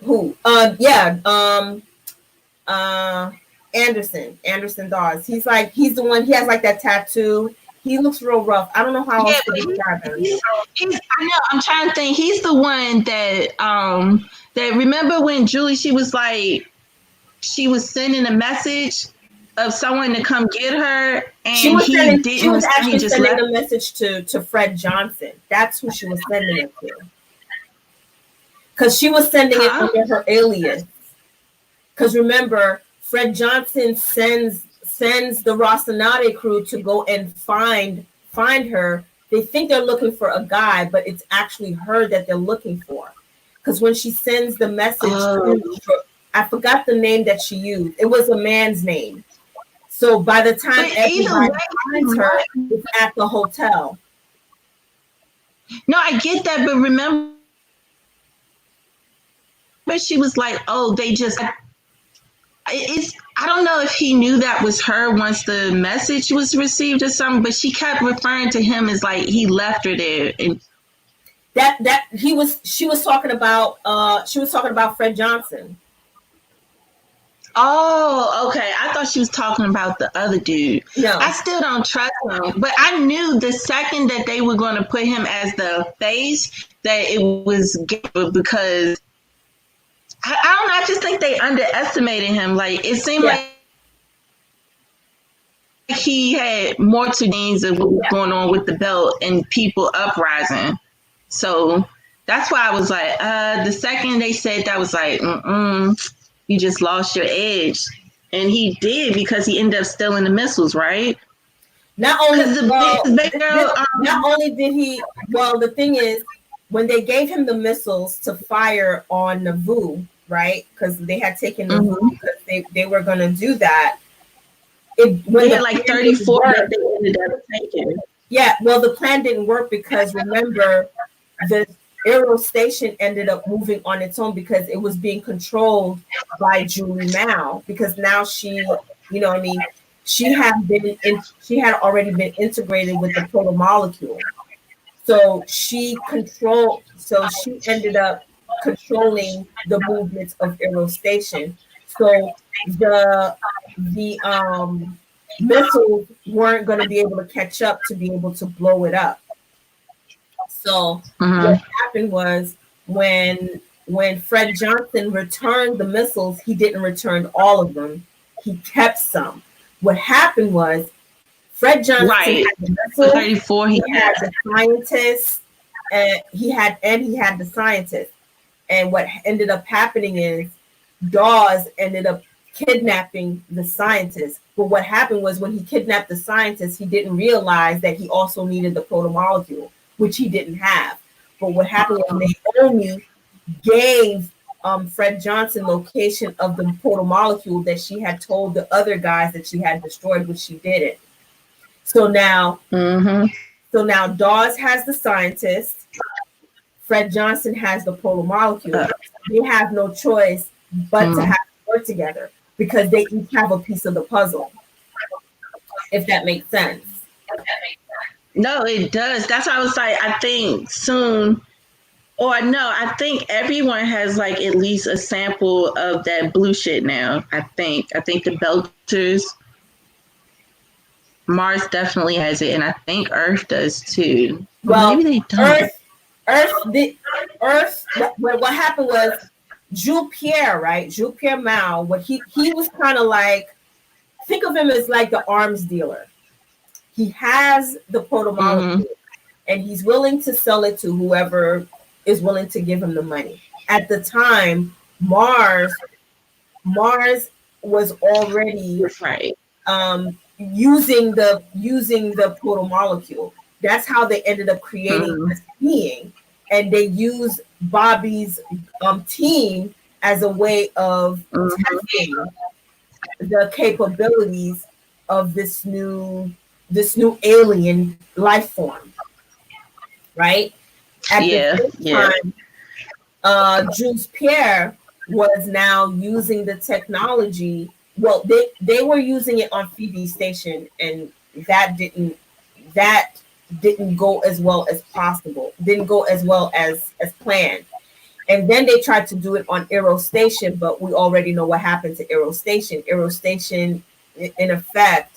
Who? Anderson Dawes. He's the one. He has like that tattoo. He looks real rough. I don't know how else to describe him. I know. I'm trying to think. He's the one that that remember when Julie, she was sending a message of someone to come get her, and she was actually just sending a message to Fred Johnson. That's who she was sending it to. Because she was sending it under her alias. Because remember, Fred Johnson sends the Rocinante crew to go and find her. They think they're looking for a guy, but it's actually her that they're looking for. Because when she sends the message, I forgot the name that she used. It was a man's name. So by the time everybody finds her, it's at the hotel. No, I get that, but remember, she was like, "Oh, they just." I don't know if he knew that was her once the message was received or something, but she kept referring to him as like he left her there, and she was talking about Fred Johnson. Oh, okay. I thought she was talking about the other dude. No. I still don't trust him. But I knew the second that they were going to put him as the face that it was because I don't know. I just think they underestimated him. Like, it seemed like he had more to gains of what was going on with the belt and people uprising. So that's why I was like, the second they said that, was like, you just lost your edge. And he did, because he ended up stealing the missiles, right? Not only did he, the thing is, when they gave him the missiles to fire on Nauvoo, right? Because they had taken Nauvoo because they were going to do that. They had like 34 that they ended up taking. Yeah, well, the plan didn't work because, remember, the Aero Station ended up moving on its own because it was being controlled by Julie Mao, because now she, she had already been integrated with the proto-molecule. So she ended up controlling the movements of Aero Station. So the missiles weren't going to be able to catch up to be able to blow it up. So what happened was, when Fred Johnson returned the missiles, he didn't return all of them. He kept some. What happened was, Fred Johnson had the missiles, 34. He had the scientists, and he had the scientists. And what ended up happening is, Dawes ended up kidnapping the scientists. But what happened was, when he kidnapped the scientists, he didn't realize that he also needed the proto-molecule, which he didn't have. But what happened was, Naomi gave Fred Johnson location of the proto-molecule that she had told the other guys that she had destroyed, which she didn't. So now, Dawes has the scientist. Fred Johnson has the proto-molecule. They have no choice but to have to work together, because they each have a piece of the puzzle, if that makes sense. No, it does. That's why I was like, I think soon, or no, I think everyone has like at least a sample of that blue shit now. I think the Belters, Mars definitely has it, and I think Earth does too. Well, maybe they don't. Earth. What happened was, Jules Pierre Mao. What he was kind of like, think of him as like the arms dealer. He has the proto-molecule, and he's willing to sell it to whoever is willing to give him the money. At the time, Mars was already using the proto-molecule. That's how they ended up creating this being. And they use Bobby's team as a way of testing the capabilities of this new alien life form, right? At the same time, Jules Pierre was now using the technology. Well, they were using it on Phoebe Station, and that didn't go as well as possible. Didn't go as well as planned. And then they tried to do it on Aero Station, but we already know what happened to Aero Station. Aero Station, in effect,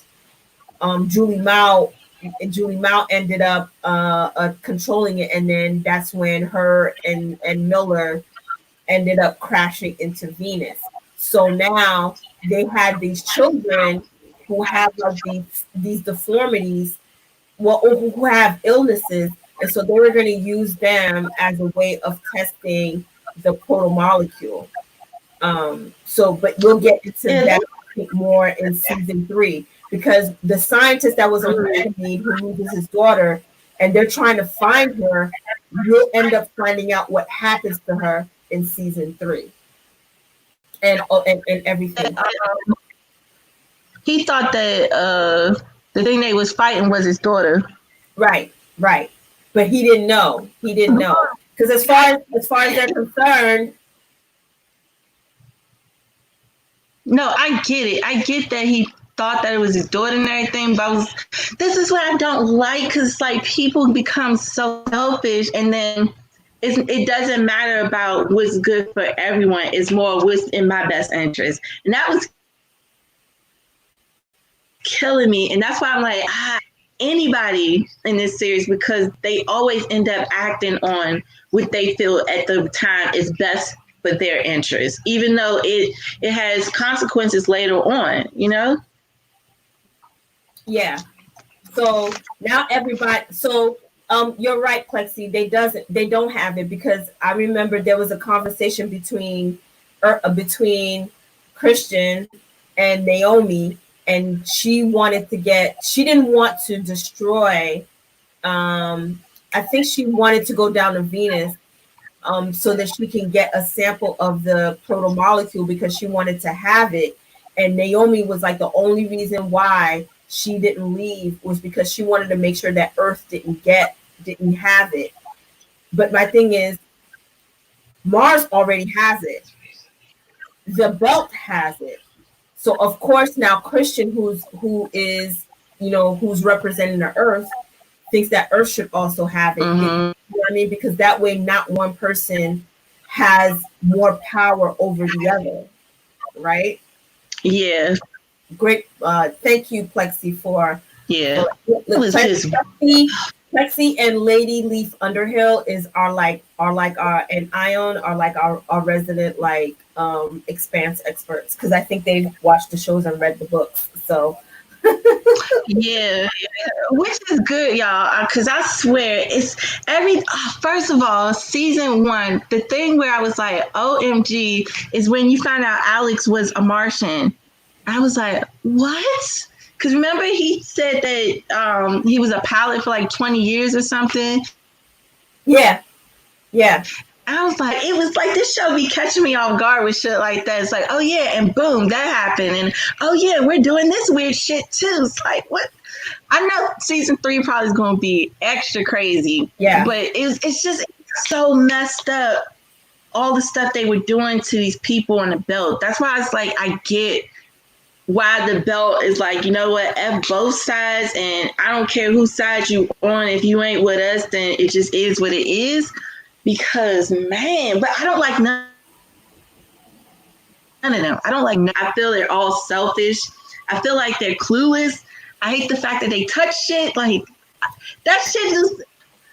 Julie Mao ended up controlling it, and then that's when her and Miller ended up crashing into Venus. So now they had these children who have like these deformities, well, who have illnesses, and so they were going to use them as a way of testing the proto-molecule. But we'll get into that more in season 3, because the scientist that was on Ganymede who loses his daughter, and they're trying to find her, you'll end up finding out what happens to her in season 3, and everything. He thought that the thing they was fighting was his daughter. Right. But he didn't know. Because as far as they're concerned. No, I get it. I get that he thought that it was his daughter and everything, but this is what I don't like, because like people become so selfish, and then it doesn't matter about what's good for everyone. It's more what's in my best interest. And that was killing me. And that's why I'm like, anybody in this series, because they always end up acting on what they feel at the time is best for their interests, even though it has consequences later on, you know? Yeah. So now everybody, you're right, Plexi. They don't have it, because I remember there was a conversation between Christian and Naomi, and she didn't want to destroy, I think she wanted to go down to Venus, so that she can get a sample of the proto-molecule, because she wanted to have it. And Naomi was like, the only reason why she didn't leave was because she wanted to make sure that Earth didn't have it. But my thing is, Mars already has it. The belt has it. So of course now Christian, who's representing the Earth, thinks that Earth should also have it. You know what I mean? Because that way not one person has more power over the other, right? Yeah. Great. Thank you, Plexi, for Plexi and Lady Leaf Underhill are like our, and Ion are like our resident Expanse experts, because I think they've watched the shows and read the books. So yeah, which is good, y'all, because I swear it's first of all, season 1, the thing where I was like, OMG, is when you found out Alex was a Martian. I was like, what? Because remember he said that he was a pilot for like 20 years or something? Yeah. I was like, it was like, this show be catching me off guard with shit like that. It's like, oh yeah, and boom, that happened. And oh yeah, we're doing this weird shit too. It's like, what? I know season 3 probably is going to be extra crazy. Yeah. But it's just so messed up, all the stuff they were doing to these people on the belt. That's why it's like, I get why the belt is like, you know what, F both sides, and I don't care whose side you on. If you ain't with us, then it just is what it is. Because man, but I don't like none of them. I feel they're all selfish. I feel like they're clueless. I hate the fact that they touch shit. Like that shit is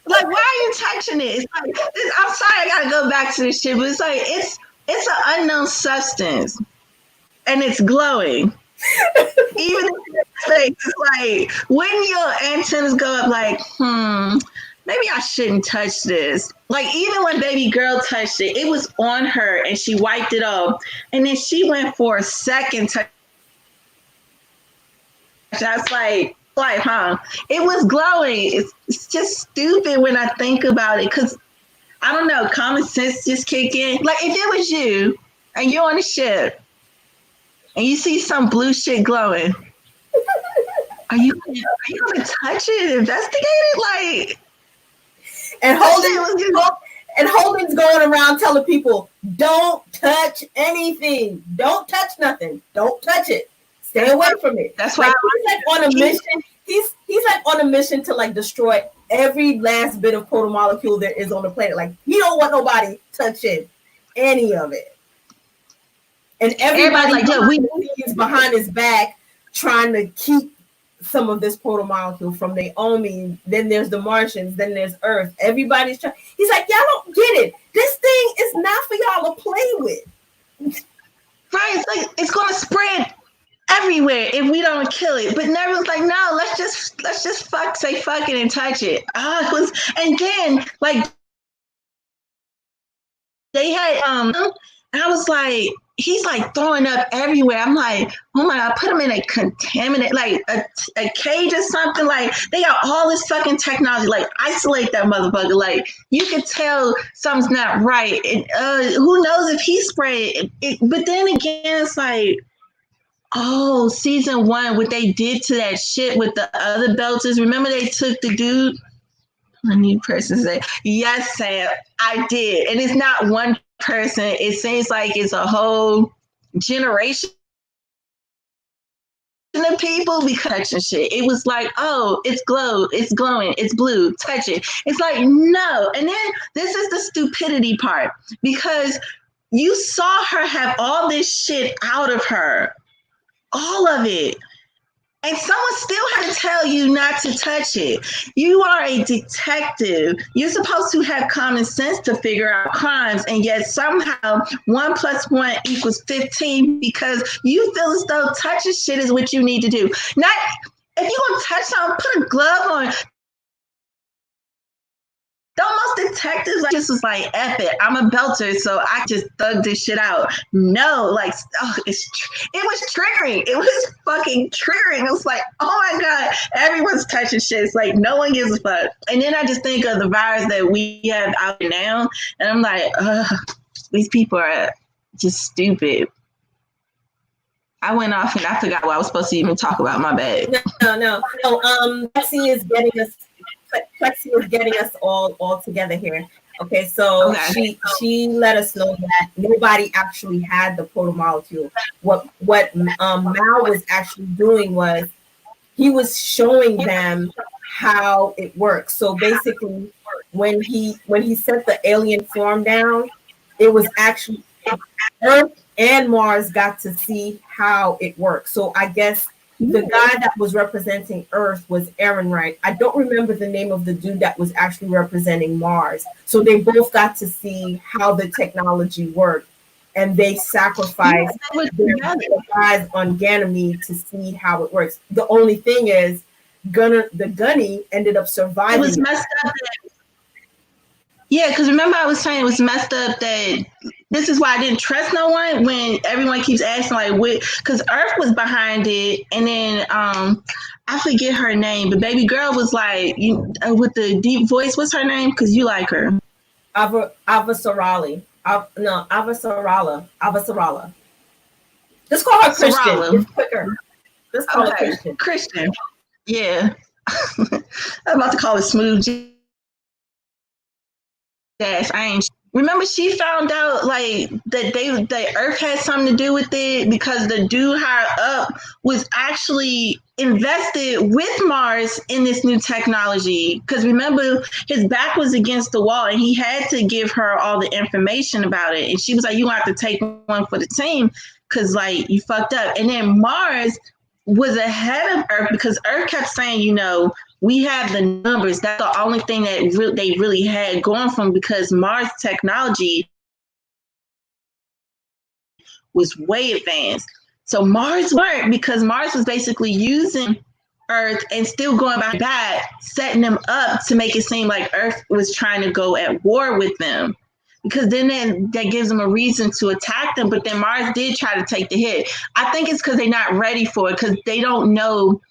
like, why are you touching it? It's like, I'm sorry, I gotta go back to this shit, but it's like it's an unknown substance, and it's glowing. Even in your face, it's like when your antennas go up, like, maybe I shouldn't touch this. Like even when baby girl touched it, it was on her and she wiped it off, and then she went for a second touch. I was like, huh? It was glowing. It's just stupid when I think about it, because I don't know, common sense just kick in. Like, if it was you and you're on a ship and you see some blue shit glowing, are you gonna touch it, investigate it? Like, and Holden's going around telling people, don't touch anything, don't touch nothing, don't touch it, stay away from it. That's why he's like on a mission. He's like on a mission to like destroy every last bit of protomolecule there is on the planet. Like, he don't want nobody touching any of it. And everybody like, is behind his back trying to keep some of this protomolecule from Naomi. Then there's the Martians, then there's Earth. Everybody's trying. He's like, y'all don't get it. This thing is not for y'all to play with. Right, it's like it's gonna spread everywhere if we don't kill it. But Neville's like, no, let's just say fuck it and touch it. And then like they had and I was like, he's like throwing up everywhere. I'm like, oh my God, put him in a contaminant, like a cage or something. Like, they got all this fucking technology. Like, isolate that motherfucker. Like, you could tell something's not right. Who knows if he sprayed it? But then again, it's like, oh, season 1, what they did to that shit with the other belters. Remember they took the dude? A new person say, yes, Sam, I did. And it's not one person. It seems like it's a whole generation of people be touching shit. It was like, oh, it's glowing, it's blue, touch it. It's like, no. And then this is the stupidity part, because you saw her have all this shit out of her, all of it. And someone still had to tell you not to touch it. You are a detective. You're supposed to have common sense to figure out crimes, and yet somehow 1 + 1 = 15 because you feel as though touching shit is what you need to do. Not if you're gonna touch something, put a glove on. Most detectives just was like, F it, I'm a belter, so I just thug this shit out. No, like, it was triggering. It was fucking triggering. It was like, oh my God, everyone's touching shit. It's like, no one gives a fuck. And then I just think of the virus that we have out there now, and I'm like, these people are just stupid. I went off and I forgot what I was supposed to even talk about. My bad. No. Plexi is getting us all together here. Okay, so okay. She let us know that nobody actually had the protomolecule. What Mal was actually doing was he was showing them how it works. So basically, when he set the alien form down, it was actually Earth and Mars got to see how it works. So I guess the guy that was representing Earth was Aaron Wright. I don't remember the name of the dude that was actually representing Mars. So they both got to see how the technology worked, and they sacrificed their guys on Ganymede to see how it works. The only thing is, the Gunny ended up surviving. It was messed up. Yeah, because remember I was saying it was messed up that this is why I didn't trust no one when everyone keeps asking like what, because Earth was behind it, and then I forget her name, but baby girl was like with the deep voice. What's her name? Because you like her. Avasarala. Avasarala. Just call her Christian. Sarala. It's quicker. Just call her Christian. Christian. Yeah. I'm about to call it Smooth Jazz. Remember she found out like that Earth had something to do with it because the dude higher up was actually invested with Mars in this new technology. Because remember, his back was against the wall and he had to give her all the information about it. And she was like, you have to take one for the team because like you fucked up. And then Mars was ahead of Earth because Earth kept saying, we have the numbers. That's the only thing that they really had going from, because Mars technology was way advanced. So Mars worked because Mars was basically using Earth and still going back, setting them up to make it seem like Earth was trying to go at war with them. Because then that gives them a reason to attack them. But then Mars did try to take the hit. I think it's because they're not ready for it, because they don't know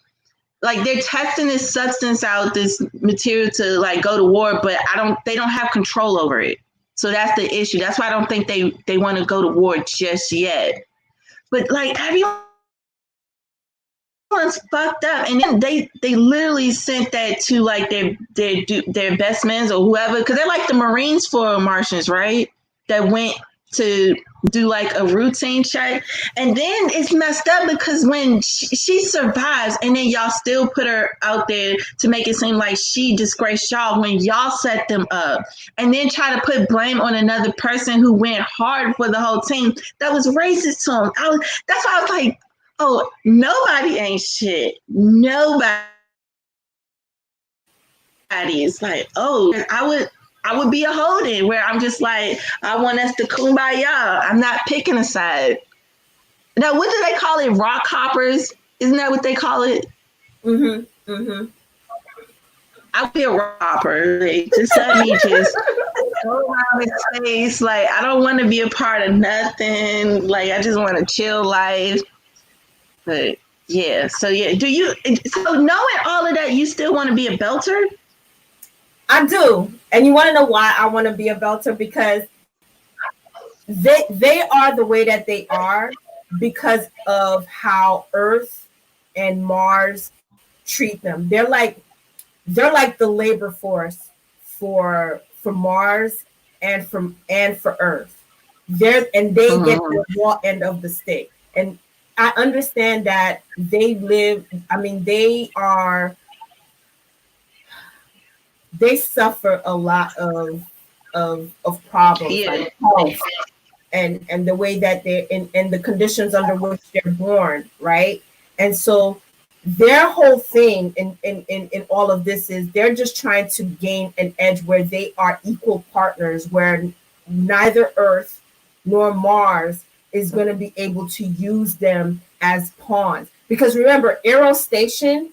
like they're testing this substance out, this material to like go to war, but they don't have control over it. So that's the issue. That's why I don't think they want to go to war just yet. But like everyone's fucked up, and then they literally sent that to like their best men or whoever, because they're like the Marines for Martians, right? That went to do like a routine check, and then it's messed up because when she survives, and then y'all still put her out there to make it seem like she disgraced y'all when y'all set them up, and then try to put blame on another person who went hard for the whole team that was racist to him. That's why I was like, oh, nobody ain't shit. Nobody is like, oh, I would be a Holden where I'm just like, I want us to kumbaya. I'm not picking a side. Now, what do they call it? Rock hoppers? Isn't that what they call it? Mm-hmm. Mm-hmm. I would be a rock hopper. Like, just let me just go around in space. Like, I don't want to be a part of nothing. Like, I just want to chill life. But yeah, so knowing all of that, you still want to be a belter? I do. And you want to know why I want to be a belter? Because they are the way that they are because of how Earth and Mars treat them. They're like the labor force for Mars and for Earth. They get the raw end of the stick. And I understand that they suffer a lot of problems, like health, and the way that they're in the conditions under which they're born, right? And so their whole thing in all of this is they're just trying to gain an edge where they are equal partners, where neither Earth nor Mars is going to be able to use them as pawns. Because remember, Aerostation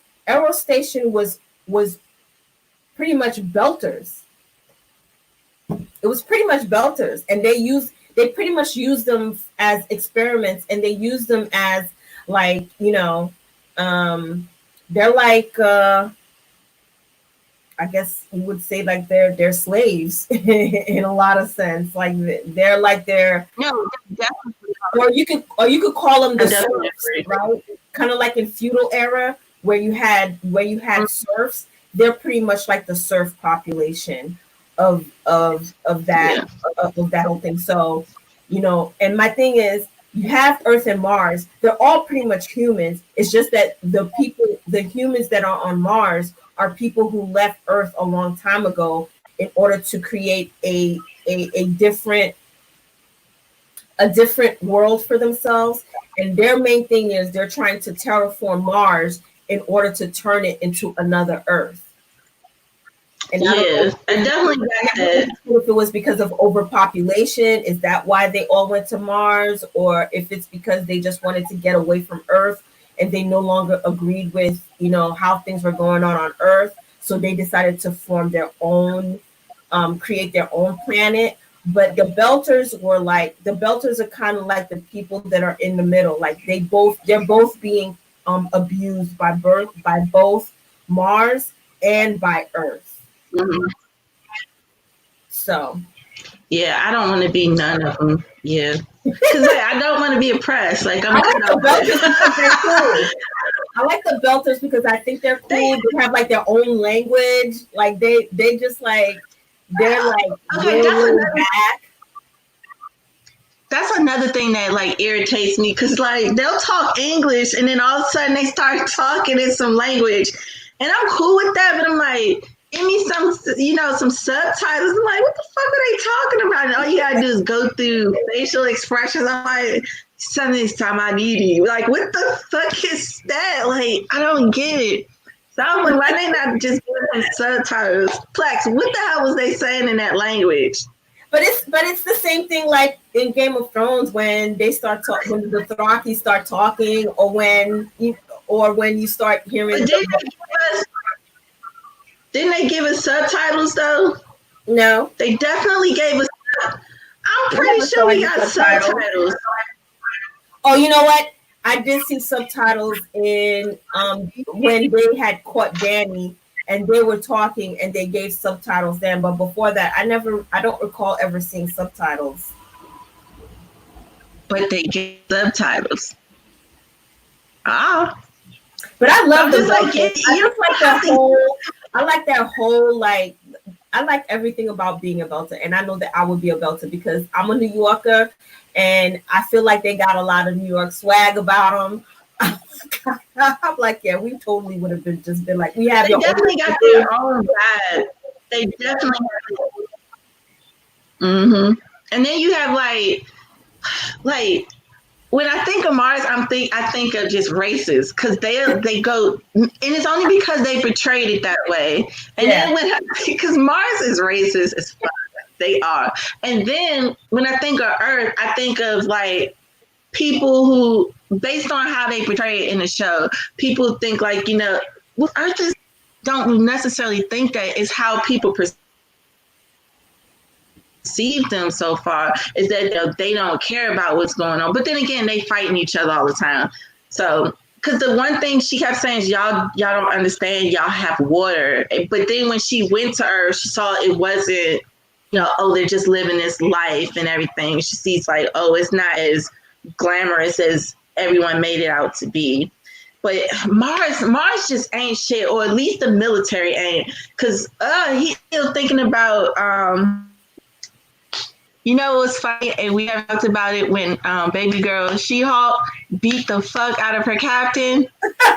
was pretty much belters. It was pretty much belters, and they pretty much used them as experiments, and they used them as like, they're like I guess you would say like they're slaves in a lot of sense. Like they're like or you could call them the serfs, right? Kind of like in feudal era where you had serfs. They're pretty much like the serf population of that whole thing. So, and my thing is, you have Earth and Mars. They're all pretty much humans. It's just that the humans that are on Mars are people who left Earth a long time ago in order to create a different world for themselves. And their main thing is they're trying to terraform Mars in order to turn it into another Earth. And I definitely got that. If it was because of overpopulation, is that why they all went to Mars? Or if it's because they just wanted to get away from Earth and they no longer agreed with, how things were going on Earth. So they decided to form their own, create their own planet. But the Belters are kind of like the people that are in the middle. Like they're both being abused by both Mars and by Earth. Mm-hmm. So, yeah, I don't want to be none of them. Yeah, because I don't want to be oppressed. Like I like the Belters because they're cool. I like the Belters because I think they're cool. They have like their own language. Like they just like they're like really back. That's another thing that like irritates me because like they'll talk English and then all of a sudden they start talking in some language, and I'm cool with that. But I'm like, give me some subtitles. I'm like, what the fuck are they talking about? And all you gotta do is go through facial expressions. I'm like, some of this time I need you. Like, what the fuck is that? Like, I don't get it. So I'm like, why they not just giving them subtitles? Plex, what the hell was they saying in that language? But it's the same thing like in Game of Thrones when they start talking, when the Dothraki start talking, or when you start hearing. Didn't they give us subtitles though? No, they definitely gave us. I'm pretty sure we got subtitles. Oh, you know what? I did see subtitles in when they had caught Danny and they were talking and they gave subtitles then, but before that I don't recall ever seeing subtitles. But they gave subtitles. Ah. But I love the like, I just like that whole I like that whole like I like everything about being a Belter, and I know that I would be a Belter because I'm a New Yorker, and I feel like they got a lot of New York swag about them. I'm like, yeah, we totally would have been like, we have. They definitely got their own vibe. They definitely have. Mm-hmm. And then you have like when I think of Mars, I think of just races because they go, and it's only because they portrayed it that way. And then because Mars is racist as fuck, they are. And then when I think of Earth, I think of like people who, based on how they portray it in the show, people think like, you know, well, Earthers don't necessarily think that. It's how people perceive them so far is that they don't care about what's going on. But then again, they fighting each other all the time. So, because the one thing she kept saying is y'all don't understand, y'all have water. But then when she went to Earth, she saw it wasn't, you know, oh, they're just living this life and everything. She sees like, oh, it's not as glamorous as everyone made it out to be. But Mars just ain't shit, or at least the military ain't. Because he's still thinking about you know what's funny, and we have talked about it when baby girl She-Hulk beat the fuck out of her captain.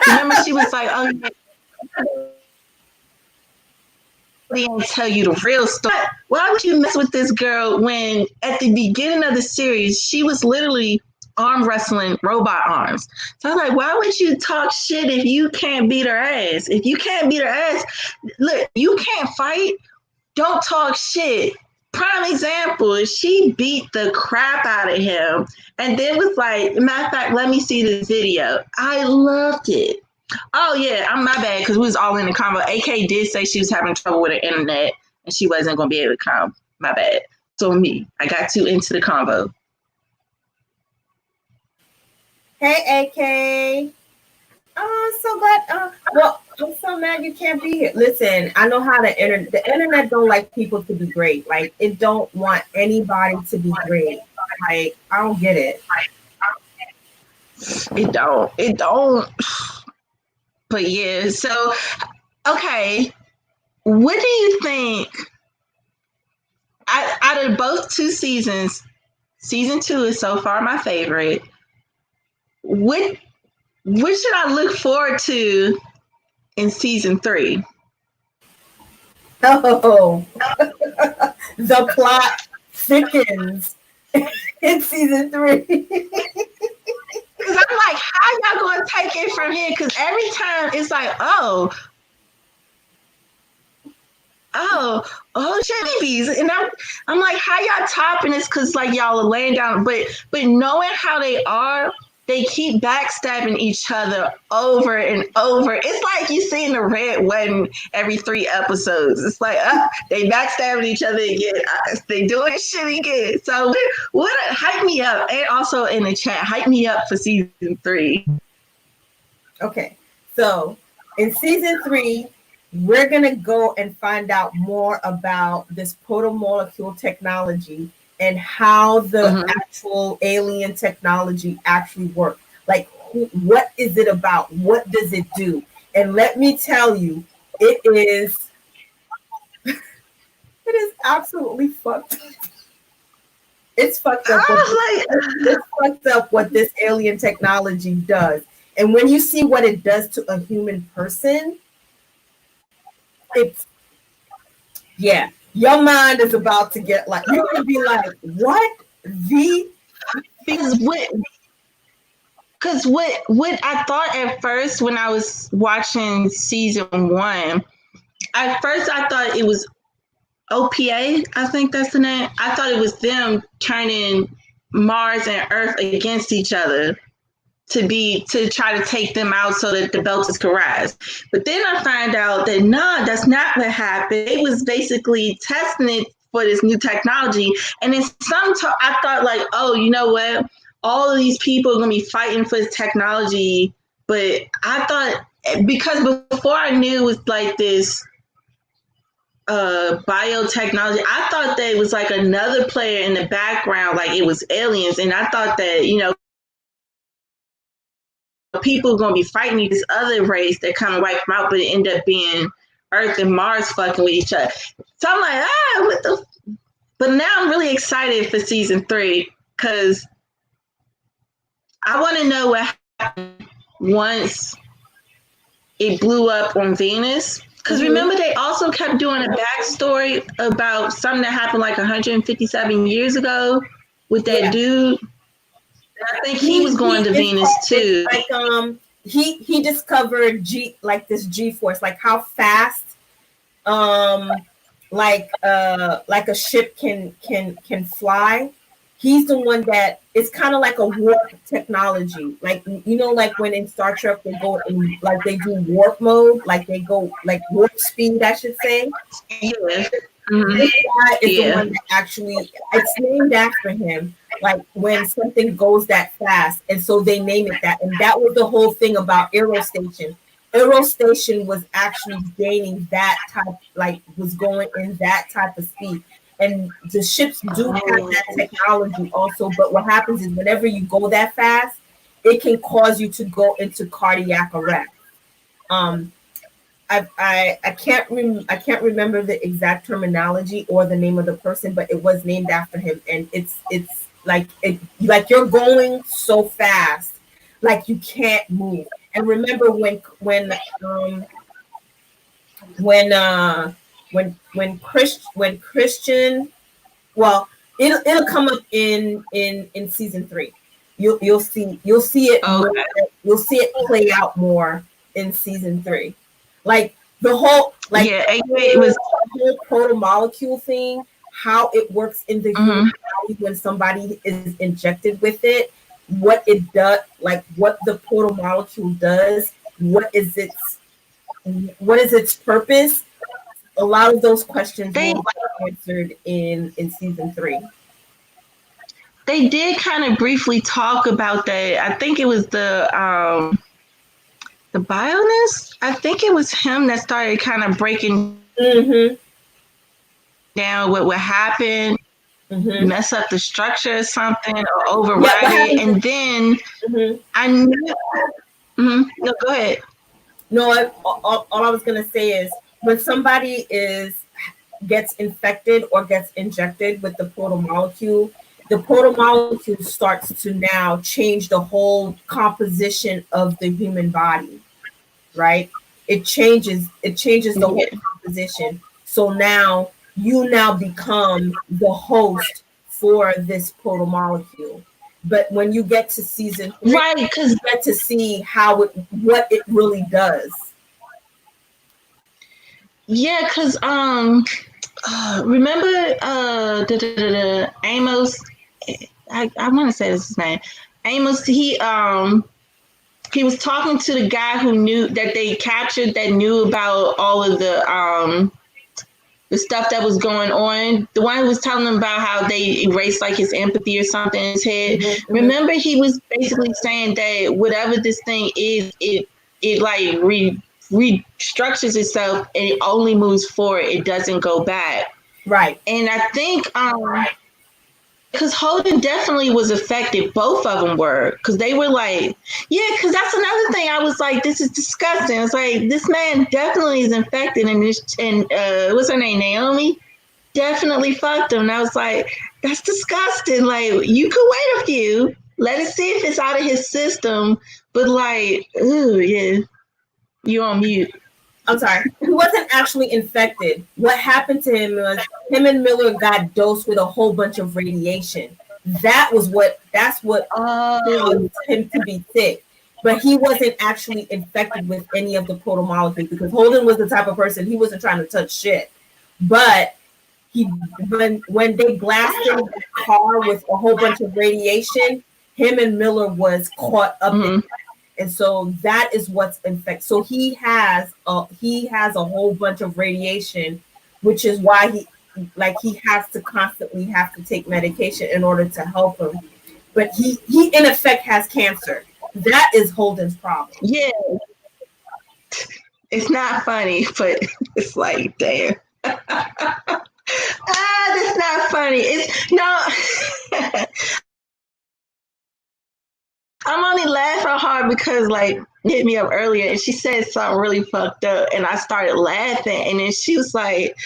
Remember, she was like, "Oh, they didn't tell you the real story. Why would you mess with this girl when at the beginning of the series she was literally arm wrestling robot arms?" So I was like, why would you talk shit if you can't beat her ass? If you can't beat her ass, look, you can't fight. Don't talk shit. Prime example, she beat the crap out of him and then was like, matter of fact, let me see this video. I loved it. Oh yeah, I'm my bad because we was all in the convo. AK did say she was having trouble with her internet and she wasn't gonna be able to come. My bad. So me, I got too into the convo. Hey AK. Oh, I'm so glad. Well, I'm so mad you can't be here. Listen, I know how the internet don't like people to be great. Like, it don't want anybody to be great. Like, I don't get it. It don't. But yeah, so okay. What do you think? Out of both two seasons, season 2 is so far my favorite. What should I look forward to in season 3? Oh, the plot thickens in season 3. Because I'm like, how y'all going to take it from here? Because every time it's like, oh, shit, babies. And I'm like, how y'all topping this? Because like y'all are laying down, but knowing how they are, they keep backstabbing each other over and over. It's like you see in the Red Wedding every 3 episodes. It's like, they backstabbing each other again. They doing shit again. So what? Hype me up. And also in the chat, hype me up for season 3. Okay. So in season 3, we're going to go and find out more about this proto-molecule technology and how the actual alien technology actually works. Like, what is it about? What does it do? And let me tell you, it is absolutely fucked up. It's fucked up. It's fucked up what this alien technology does. And when you see what it does to a human person, yeah, your mind is about to get like, you're gonna be like, what the? Because what I thought at first when I was watching season 1, at first I thought it was OPA, I think that's the name. I thought it was them turning Mars and Earth against each other to try to take them out so that the Belters could rise. But then I find out that no, that's not what happened. It was basically testing it for this new technology. And in I thought like, oh, you know what? all of these people are gonna be fighting for this technology. But I thought, because before I knew it was like this biotechnology, I thought that it was like another player in the background, like it was aliens, and I thought that, you know, people are gonna be fighting this other race that kind of wiped them out, but it ended up being Earth and Mars fucking with each other. So I'm like, what the? But now I'm really excited for season 3 because I want to know what happened once it blew up on Venus. Because remember, they also kept doing a backstory about something that happened like 157 years ago with that dude. I think he was going to Venus too. Like he discovered this G force, like how fast like a ship can fly. He's the one that it's kind of like a warp technology, like, you know, like when in Star Trek they go in, like they do warp mode, like they go like warp speed, I should say. Yeah. Mm-hmm. This guy is the one that actually, it's named after him, like when something goes that fast, and so they name it that. And that was the whole thing about Aerostation. Aerostation was actually gaining that type, like was going in that type of speed. And the ships do have that technology also, but what happens is whenever you go that fast, it can cause you to go into cardiac arrest. I can't remember the exact terminology or the name of the person, but it was named after him. And it's like you're going so fast, like you can't move. And remember when Christian, well, it'll come up in season 3. You'll see it. Okay. You'll see it play out more in season 3. Like the whole, like it was the whole proto-molecule thing, how it works in the human body when somebody is injected with it, what it does, like what the proto-molecule does, what is its purpose. A lot of those questions will be answered in season 3. They did kind of briefly talk about that. I think it was the Bionist. I think it was him that started kind of breaking down what would happen, mess up the structure or something, or override it. And then I knew. No, go ahead. No, all I was gonna say is when somebody gets infected or gets injected with the proto-molecule, the proto-molecule starts to now change the whole composition of the human body, right? It changes the whole composition. So now you become the host for this proto-molecule. But when you get to season 3, because you get to see what it really does. Yeah, because remember Amos, I want to say this is his name. Amos, he was talking to the guy who knew that they captured, that knew about all of the stuff that was going on. The one who was telling him about how they erased like his empathy or something in his head. Remember, he was basically saying that whatever this thing is, it like restructures itself and it only moves forward. It doesn't go back. Right. And I think because Holden definitely was affected. Both of them were, because they were like, yeah, because that's another thing. I was like, this is disgusting. It's like, this man definitely is infected, and what's her name, Naomi, definitely fucked him. And I was like, that's disgusting. Like, you could wait a few, let it see if it's out of his system, but like, ooh, yeah, you on mute. I'm sorry. He wasn't actually infected. What happened to him was him and Miller got dosed with a whole bunch of radiation. That's what caused him to be sick. But he wasn't actually infected with any of the proto-molecules, because Holden was the type of person, he wasn't trying to touch shit. But when they blasted the car with a whole bunch of radiation, him and Miller was caught up in that. And so that is what's infected. So he has a whole bunch of radiation, which is why he has to constantly take medication in order to help him. but he in effect has cancer. That is Holden's problem. Yeah. It's not funny, but it's like, damn. That's not funny. It's no. I'm only laughing hard because like hit me up earlier and she said something really fucked up and I started laughing and then she was like,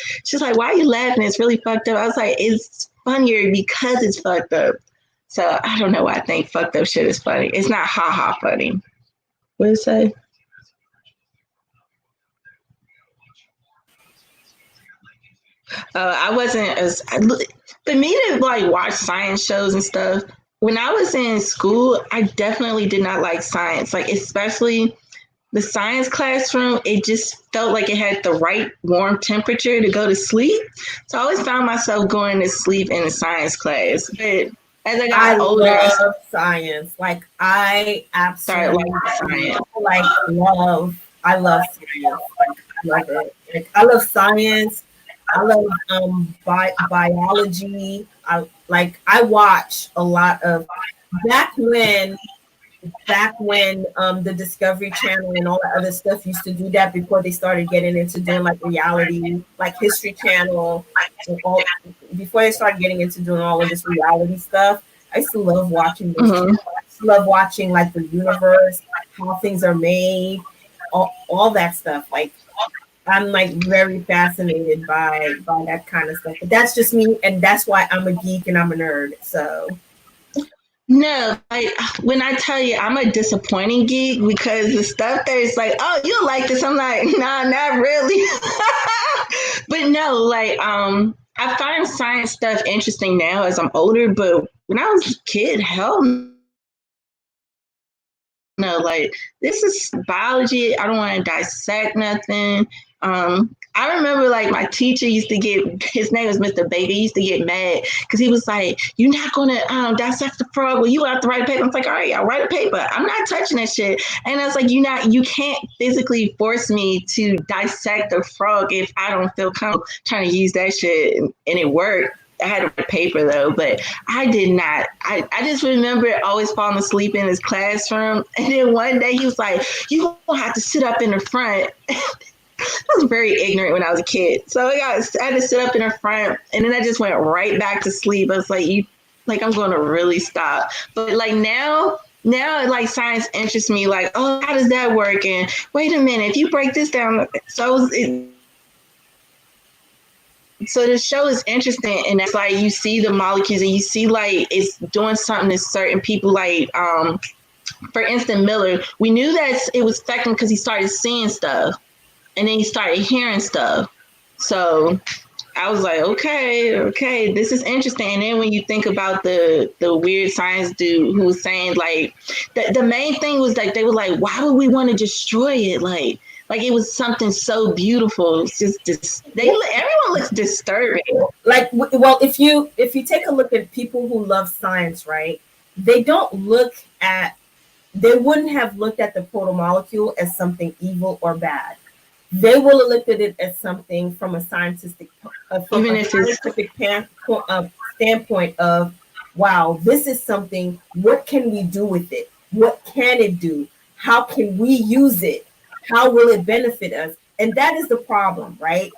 why are you laughing? It's really fucked up. I was like, it's funnier because it's fucked up. So I don't know why I think fucked up shit is funny. It's not ha funny. What did it say? I wasn't as for me to like watch science shows and stuff. When I was in school, I definitely did not like science. Like especially the science classroom, it just felt like it had the right warm temperature to go to sleep. So I always found myself going to sleep in a science class. But as I got older, I love science. Like I absolutely love science. Like, I love it. Like, I love science. I love biology. I watch a lot of back when the Discovery Channel and all that other stuff used to do that before they started getting into doing like reality, like History Channel, and all before they started getting into doing all of this reality stuff. I used to love watching this. I used to love watching like the universe, how things are made, all that stuff. Like I'm like very fascinated by that kind of stuff. But that's just me, and that's why I'm a geek and I'm a nerd. So no, like when I tell you I'm a disappointing geek because the stuff there is like, oh, you like this. I'm like, nah, not really. But no, like I find science stuff interesting now as I'm older, but when I was a kid, hell no, like this is biology. I don't want to dissect nothing. I remember like my teacher used to get, his name was Mr. Baby, he used to get mad because he was like, you're not going to dissect the frog. Well, you have to write a paper. I was like, all right, I'll write a paper. I'm not touching that shit. And I was like, you can't physically force me to dissect a frog if I don't feel comfortable trying to use that shit. And it worked. I had to write a paper though, but I did not. I just remember always falling asleep in his classroom. And then one day he was like, you don't have to sit up in the front. I was very ignorant when I was a kid. So I had to sit up in the front and then I just went right back to sleep. I was like, I'm going to really stop. But like now like science interests me. Like, oh, how does that work? And wait a minute, if you break this down. So the show is interesting. And that's like, you see the molecules and you see like it's doing something to certain people. Like, for instance, Miller, we knew that it was affecting because he started seeing stuff. And then he started hearing stuff. So I was like, okay, this is interesting. And then when you think about the weird science dude who was saying like, the main thing was like, they were like, why would we want to destroy it? Like it was something so beautiful. It's just everyone looks disturbing. Like, well, if you take a look at people who love science, right? They wouldn't have looked at the protomolecule as something evil or bad. They will have looked at it as something from a scientific standpoint of, wow, this is something. What can we do with it? What can it do? How can we use it? How will it benefit us? And that is the problem, right?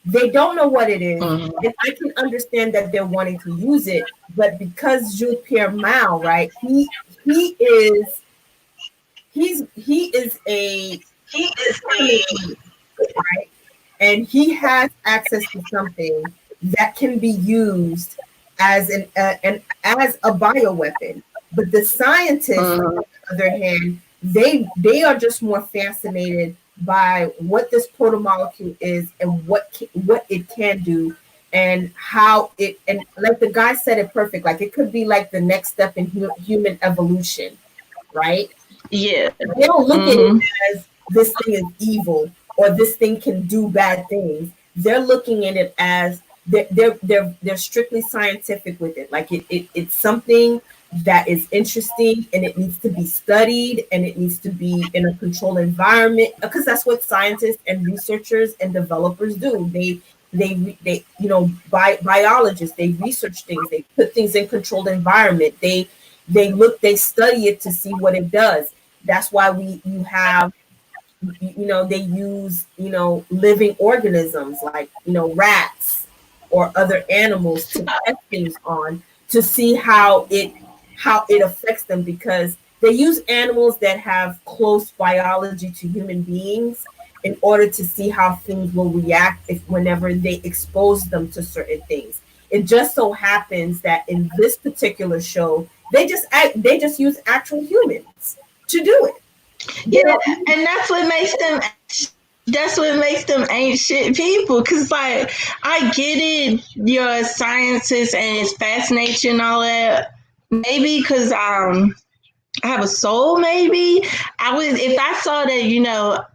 They don't know what it is. And I can understand that they're wanting to use it, but because Jules Pierre Mao, right? He is right? And he has access to something that can be used as as a bioweapon. But the scientists, on the other hand, they are just more fascinated by what this protomolecule is and what it can do and how it, and like the guy said it perfect. Like it could be like the next step in human evolution, right? Yeah. They don't look at it as this thing is evil or this thing can do bad things. They're looking at it as they're strictly scientific with it. Like it's something that is interesting and it needs to be studied and it needs to be in a controlled environment, because that's what scientists and researchers and developers do. They biologists, they research things, they put things in controlled environment, they they study it to see what it does. That's why you have, they use, living organisms like, rats or other animals to test things on to see how it affects them, because they use animals that have close biology to human beings in order to see how things will react if whenever they expose them to certain things. It just so happens that in this particular show, they just use actual humans to do it. Yeah, and that's what makes them ain't shit people. Cause like I get it, you're a scientist and it's fascinating and all that. Maybe because I have a soul. Maybe I would if I saw that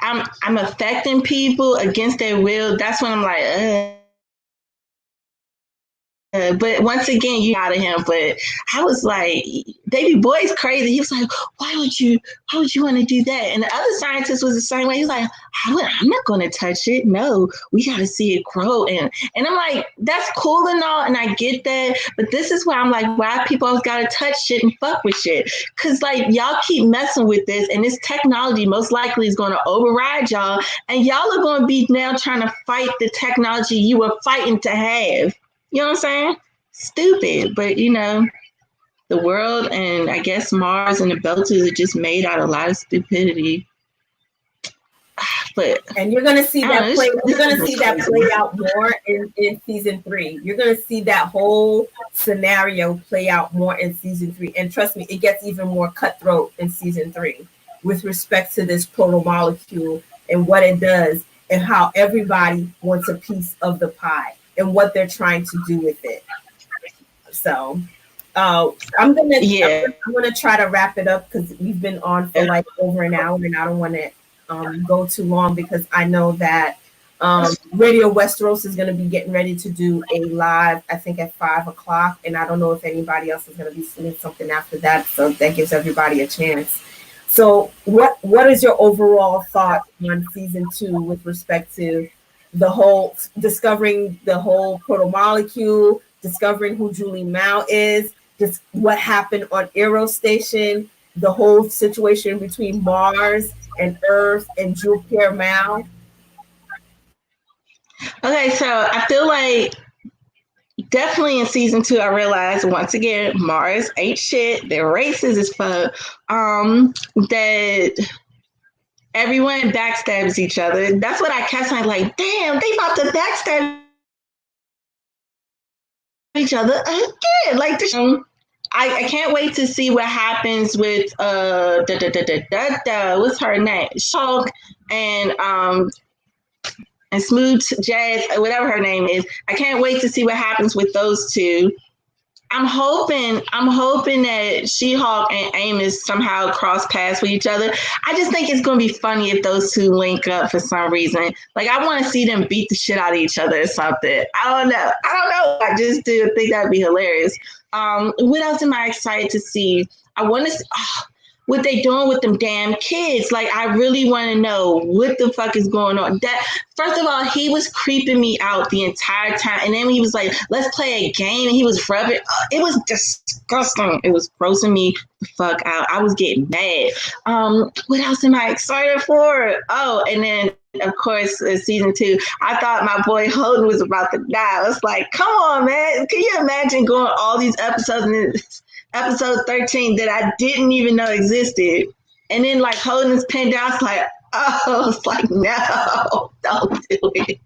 I'm affecting people against their will. That's when I'm like. But once again, you out of him. But I was like, baby boy's crazy. He was like, why would you want to do that? And the other scientist was the same way. He's like, I'm not going to touch it. No, we got to see it grow. And I'm like, that's cool and all. And I get that. But this is why I'm like, why people always got to touch shit and fuck with shit? Because like y'all keep messing with this, and this technology most likely is going to override y'all. And y'all are going to be now trying to fight the technology you were fighting to have. You know what I'm saying? Stupid, but the world and I guess Mars and the Belters are just made out of a lot of stupidity. And you're gonna see that play. You're gonna see that play out more in season 3. You're gonna see that whole scenario play out more in season 3. And trust me, it gets even more cutthroat in season 3 with respect to this proto-molecule and what it does and how everybody wants a piece of the pie and what they're trying to do with it. So I'm gonna try to wrap it up because we've been on for like over an hour, and I don't want to go too long because I know that Radio Westeros is going to be getting ready to do a live, I think at 5:00, and I don't know if anybody else is going to be doing something after that, so that gives everybody a chance. So what is your overall thought on season 2 with respect to the whole discovering the whole proto-molecule, discovering who Julie Mao is, just what happened on Eero Station, the whole situation between Mars and Earth and Jules Pierre Mao? Okay, so I feel like definitely in season 2, I realized once again Mars ain't shit. They're racist as fuck. That everyone backstabs each other. That's what I kept saying. Like, damn, they about to backstab each other again. Like this. I can't wait to see what happens with what's her name? Shulk and Smooth Jazz, whatever her name is. I can't wait to see what happens with those two. I'm hoping that She-Hulk and Amos somehow cross paths with each other. I just think it's going to be funny if those two link up for some reason. Like, I want to see them beat the shit out of each other or something. I don't know. I just do think that'd be hilarious. What else am I excited to see? I want to see what they doing with them damn kids. Like, I really want to know what the fuck is going on. That first of all, he was creeping me out the entire time, and then he was like, "Let's play a game," and he was rubbing. It was disgusting. It was grossing me the fuck out. I was getting mad. What else am I excited for? Oh, and then of course, season 2, I thought my boy Holden was about to die. I was like, come on, man. Can you imagine going all these episodes and episode 13 that I didn't even know existed? And then like Holden's pinned out, it's like, oh, it's like, no, don't do it.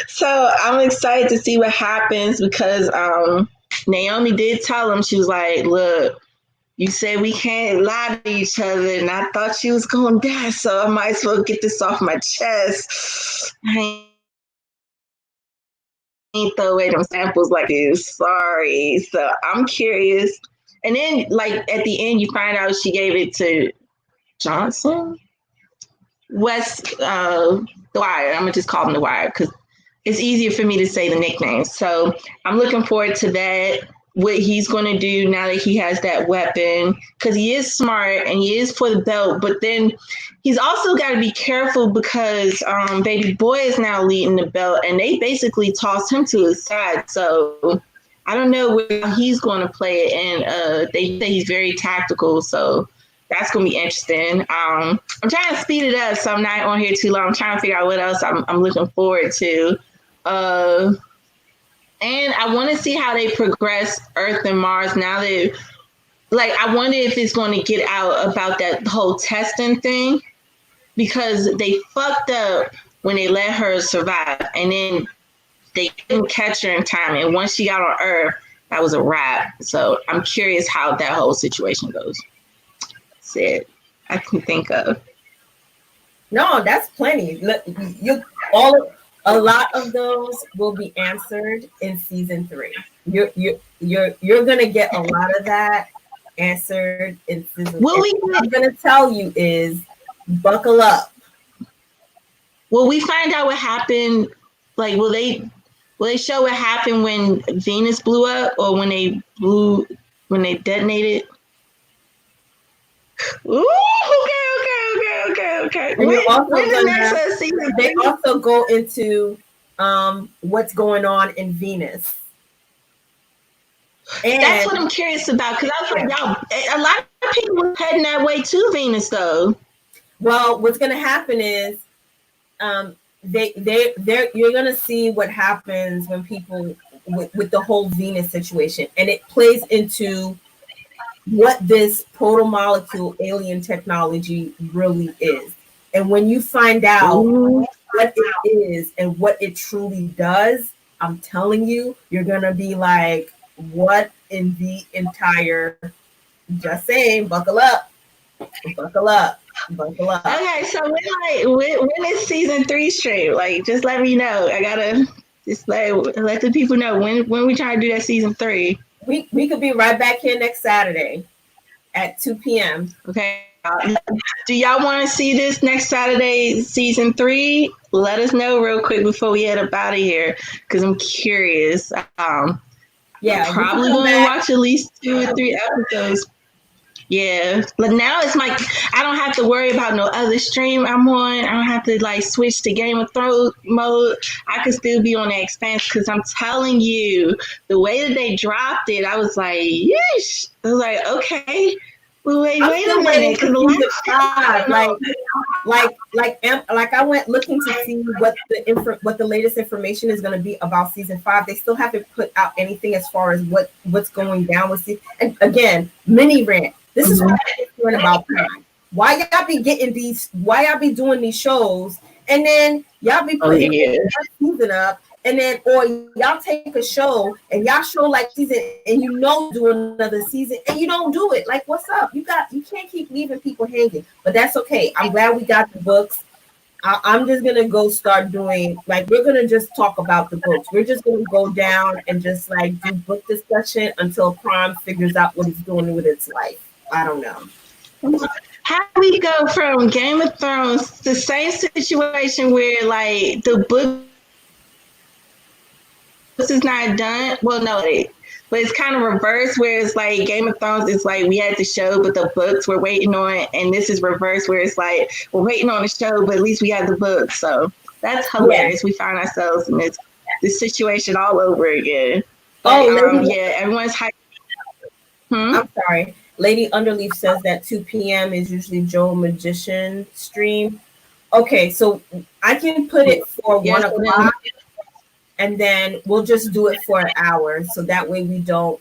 So I'm excited to see what happens because Naomi did tell him, she was like, look, you said we can't lie to each other, and I thought she was going to die, so I might as well get this off my chest. I ain't throw away them samples like this. Sorry. So I'm curious. And then, like, at the end, you find out she gave it to Johnson? The Wire. I'm going to just call him The Wire because it's easier for me to say the nicknames. So I'm looking forward to that. What he's going to do now that he has that weapon, because he is smart and he is for the belt, but then he's also got to be careful because baby boy is now leading the belt and they basically tossed him to his side. So I don't know how he's going to play it, and they say he's very tactical, so that's going to be interesting. I'm trying to speed it up, so I'm not on here too long. I'm trying to figure out what else I'm looking forward to. And I want to see how they progress Earth and Mars now that, like, I wonder if it's going to get out about that whole testing thing, because they fucked up when they let her survive, and then they couldn't catch her in time. And once she got on Earth, that was a wrap. So I'm curious how that whole situation goes. That's it I can think of. No, that's plenty. A lot of those will be answered in season 3. You're gonna get a lot of that answered in season 3. What I'm gonna tell you is buckle up. Will we find out what happened? Like, will they show what happened when Venus blew up, or when they detonated? Ooh, okay. They also go into what's going on in Venus. And that's what I'm curious about, because I was like, y'all, a lot of people are heading that way to Venus, though. Well, what's going to happen is you're going to see what happens when people with the whole Venus situation, and it plays into what this proto-molecule alien technology really is. And when you find out what it is and what it truly does, I'm telling you, you're going to be like, what in the entire, just saying, buckle up. Okay, so when is season 3 straight? Like, just let me know. I gotta just let the people know when we try to do that season 3. We could be right back here next Saturday at 2 p.m. Okay. Do y'all want to see this next Saturday, season 3? Let us know real quick before we head up out of here, because I'm curious. Yeah, probably going to watch at least 2 or 3 episodes. Yeah, but now it's like I don't have to worry about no other stream I'm on. I don't have to like switch to Game of Thrones mode. I could still be on the Expanse, because I'm telling you, the way that they dropped it, I was like, yeesh. I was like, okay, well, wait a minute, because like I went looking to see what the latest information is going to be about season 5. They still haven't put out anything as far as what's going down with season. And again, mini rant. This is what I'm concerned about Prime. Why y'all be getting these? Why y'all be doing these shows, and then y'all be putting the season up, and then or y'all take a show and y'all show like season, and do another season, and you don't do it. Like, what's up? You can't keep leaving people hanging. But that's okay. I'm glad we got the books. I'm just gonna go start doing, like, we're gonna just talk about the books. We're just gonna go down and just like do book discussion until Prime figures out what it's doing with its life. I don't know. How do we go from Game of Thrones to the same situation where like the book is not done? Well, no, but it's kind of reversed, where it's like Game of Thrones is like we had the show, but the books we're waiting on, and this is reversed, where it's like we're waiting on the show, but at least we have the books. So that's hilarious. Yeah. We find ourselves in this situation all over again. But, everyone's hyped. I'm sorry. Lady Underleaf says that 2 p.m. is usually Joe Magician stream. Okay, so I can put it for 1 o'clock, and then we'll just do it for an hour, so that way we don't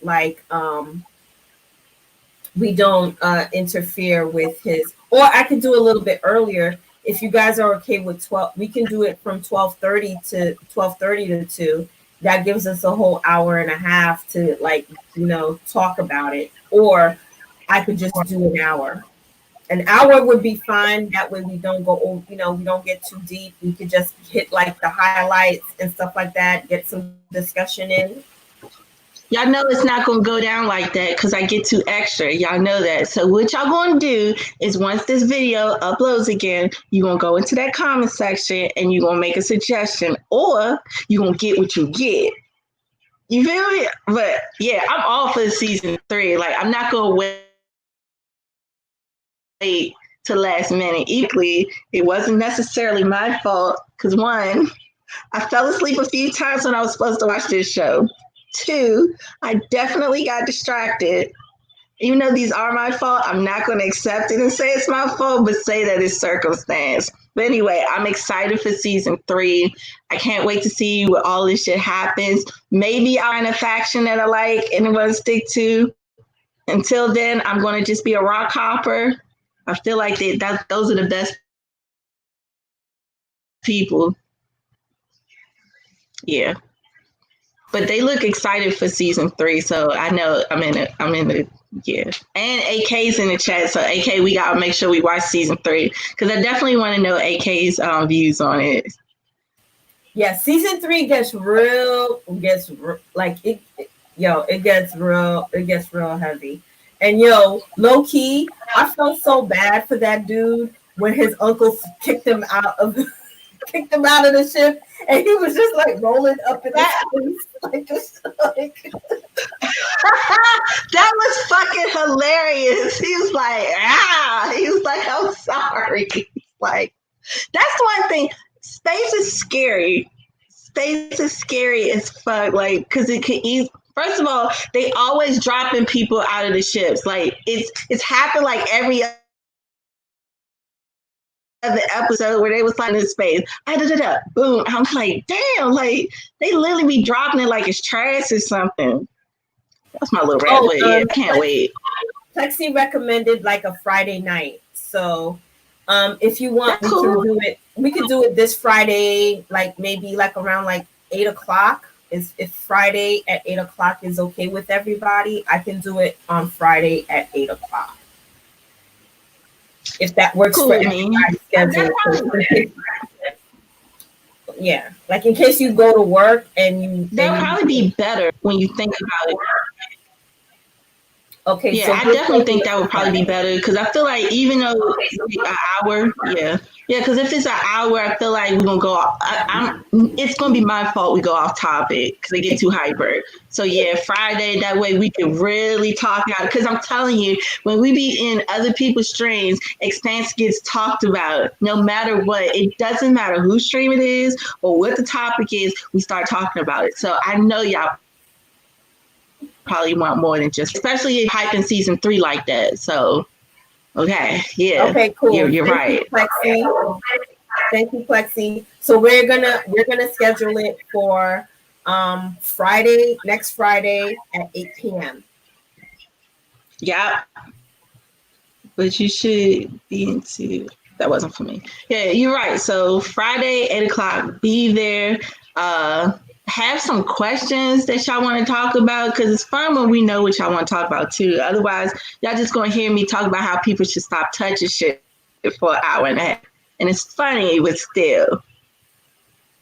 interfere with his. Or I could do a little bit earlier if you guys are okay with 12. We can do it from 12:30 to 2. That gives us a whole hour and a half to talk about it. Or I could just do an hour. An hour would be fine. That way we don't go over, we don't get too deep. We could just hit like the highlights and stuff like that, get some discussion in. Y'all know it's not going to go down like that because I get too extra. Y'all know that. So what y'all going to do is once this video uploads again, you're going to go into that comment section and you're going to make a suggestion, or you're going to get what you get. You feel me? But yeah, I'm all for season 3. Like, I'm not going to wait to last minute. Equally, it wasn't necessarily my fault because, one, I fell asleep a few times when I was supposed to watch this show. 2, I definitely got distracted. Even though these are my fault, I'm not going to accept it and say it's my fault, but say that it's circumstance. But anyway, I'm excited for season 3. I can't wait to see what all this shit happens. Maybe I'm in a faction that I like and I'm going to stick to. Until then, I'm going to just be a rock hopper. I feel like those are the best people. Yeah. But they look excited for season 3, so I know I'm in the yeah. And AK's in the chat, so AK, we gotta make sure we watch season 3 because I definitely want to know AK's views on it. Yeah, season 3 gets real heavy. And low key, I felt so bad for that dude when his uncle kicked him out of the ship, and he was just like rolling up in his face, like just like. That was fucking hilarious. He was like, he was like, I'm sorry. Like, that's one thing. Space is scary. Space is scary as fuck. Like, because it could easily. First of all, they always dropping people out of the ships. Like, it's happened like every other episode where they was flying in space. Boom. I'm like, damn, like they literally be dropping it like it's trash or something. That's my little rant. I can't wait. Plexi recommended like a Friday night. So if you want, we can do it. We could do it this Friday, like maybe like around like 8:00. If Friday at 8:00 is okay with everybody, I can do it on Friday at 8:00. If that works for everybody's schedule. Yeah, like in case you go to work and that'll probably be better when you think about it. Okay, yeah, so I definitely think that would probably be better because I feel like even though it's an hour, because if it's an hour, I feel like we're gonna go off. It's gonna be my fault we go off topic because they get too hyper. So yeah, Friday, that way we can really talk out. Because I'm telling you, when we be in other people's streams, Expanse gets talked about no matter what. It doesn't matter whose stream it is or what the topic is. We start talking about it. So I know y'all probably want more than just, especially hyping season 3 like that. So, okay, yeah. Okay, cool. You're right. Plexi. Thank you, Plexi. So we're gonna schedule it for next Friday at 8 p.m. Yeah. But you should be into, that wasn't for me. Yeah, you're right. So Friday, 8:00, be there. Have some questions that y'all want to talk about because it's fun when we know what y'all want to talk about too. Otherwise, y'all just gonna hear me talk about how people should stop touching shit for an hour and a half. And it's funny, but still,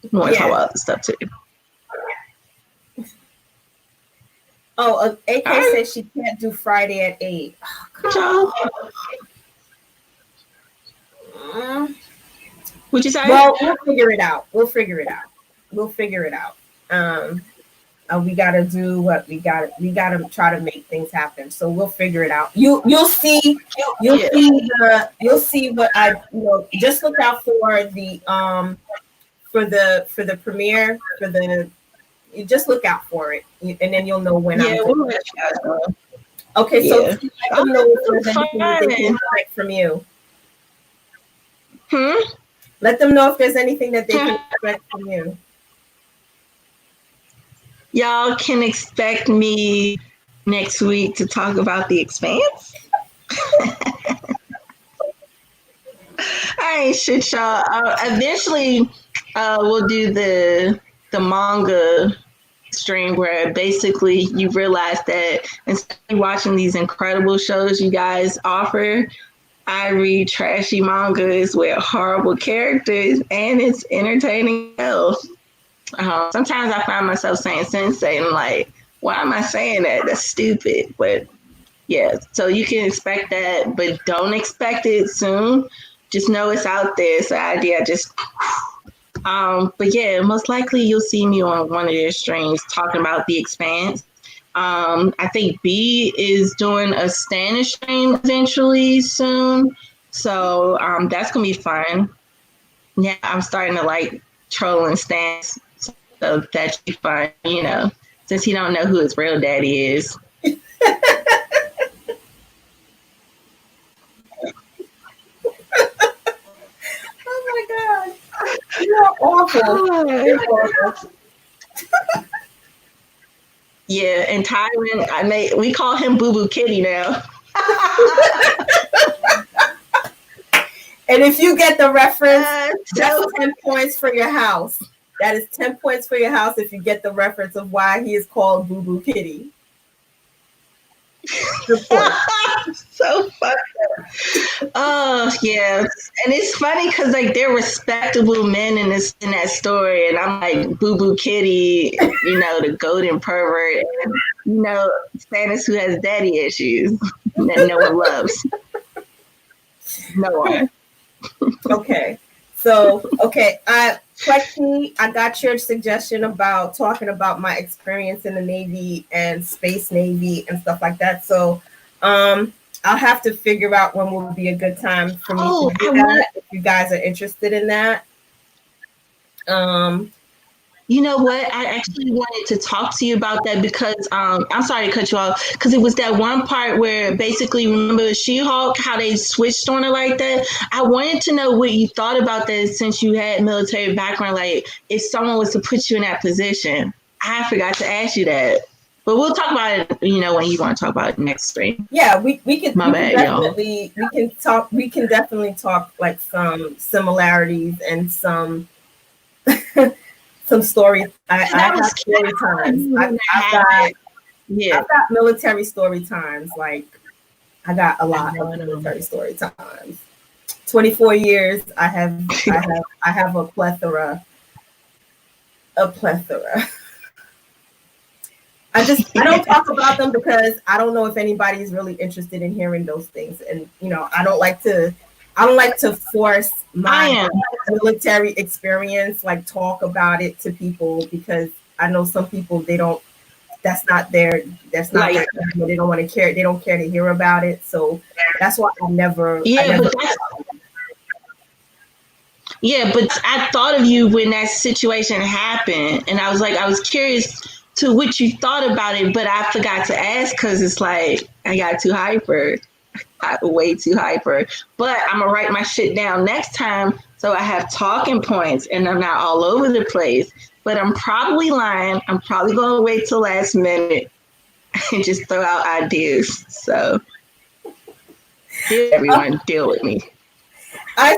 we want to talk about other stuff too. Oh, AK says she can't do Friday at 8. Oh, what'd you say? Well, we'll figure it out. We gotta do what we gotta try to make things happen. So we'll figure it out. You'll see what I just look out for the premiere you just look out for it and then you'll know when we'll let you guys know. Okay, so let them know if there's anything that they can expect from you. Let them know if there's anything that they can expect from you. Y'all can expect me next week to talk about the Expanse. I ain't shit, y'all. Eventually, we'll do the manga stream where basically you realize that instead of watching these incredible shows you guys offer, I read trashy mangas with horrible characters, and it's entertaining else. Sometimes I find myself saying sensei, and I'm like, why am I saying that? That's stupid. But yeah, so you can expect that, but don't expect it soon. Just know it's out there. It's an idea. But yeah, most likely you'll see me on one of their streams talking about the Expanse. I think B is doing a Spanish stream eventually soon. So that's going to be fun. Yeah, I'm starting to like trolling stance. So that should be fun, since he don't know who his real daddy is. Oh my God. You're awful. Yeah, and Tyron, we call him Boo Boo Kitty now. And if you get the reference, that's 10 points for your house. That is 10 points for your house if you get the reference of why he is called Boo Boo Kitty. So funny. Oh yeah, and it's funny because like they're respectable men in that story, and I'm like Boo Boo Kitty, the golden pervert, and Stannis who has daddy issues that no one loves. No one. Okay. Plexi, I got your suggestion about talking about my experience in the Navy and Space Navy and stuff like that. So, I'll have to figure out when will be a good time for me to do that. If you guys are interested in that. You know what? I actually wanted to talk to you about that because I'm sorry to cut you off, because it was that one part where basically, remember She-Hulk, how they switched on her like that? I wanted to know what you thought about that since you had military background, like if someone was to put you in that position. I forgot to ask you that. But we'll talk about it, when you want to talk about it next stream. Yeah, we can definitely we can definitely talk like some similarities and some some stories. I have story times. I've got military story times. Like I got a lot of military story times. 24 years. I have a plethora. I don't talk about them because I don't know if anybody is really interested in hearing those things, and I don't like to force my military experience, like talk about it to people, because I know some people they don't their they don't want to care, they don't care to hear about it. So that's why I never but I thought of you when that situation happened, and I was curious to what you thought about it, but I forgot to ask because it's like I got too hyper. Way too hyper, but I'm gonna write my shit down next time so I have talking points and I'm not all over the place. But I'm probably lying. I'm probably gonna wait till last minute and just throw out ideas. So everyone deal with me. I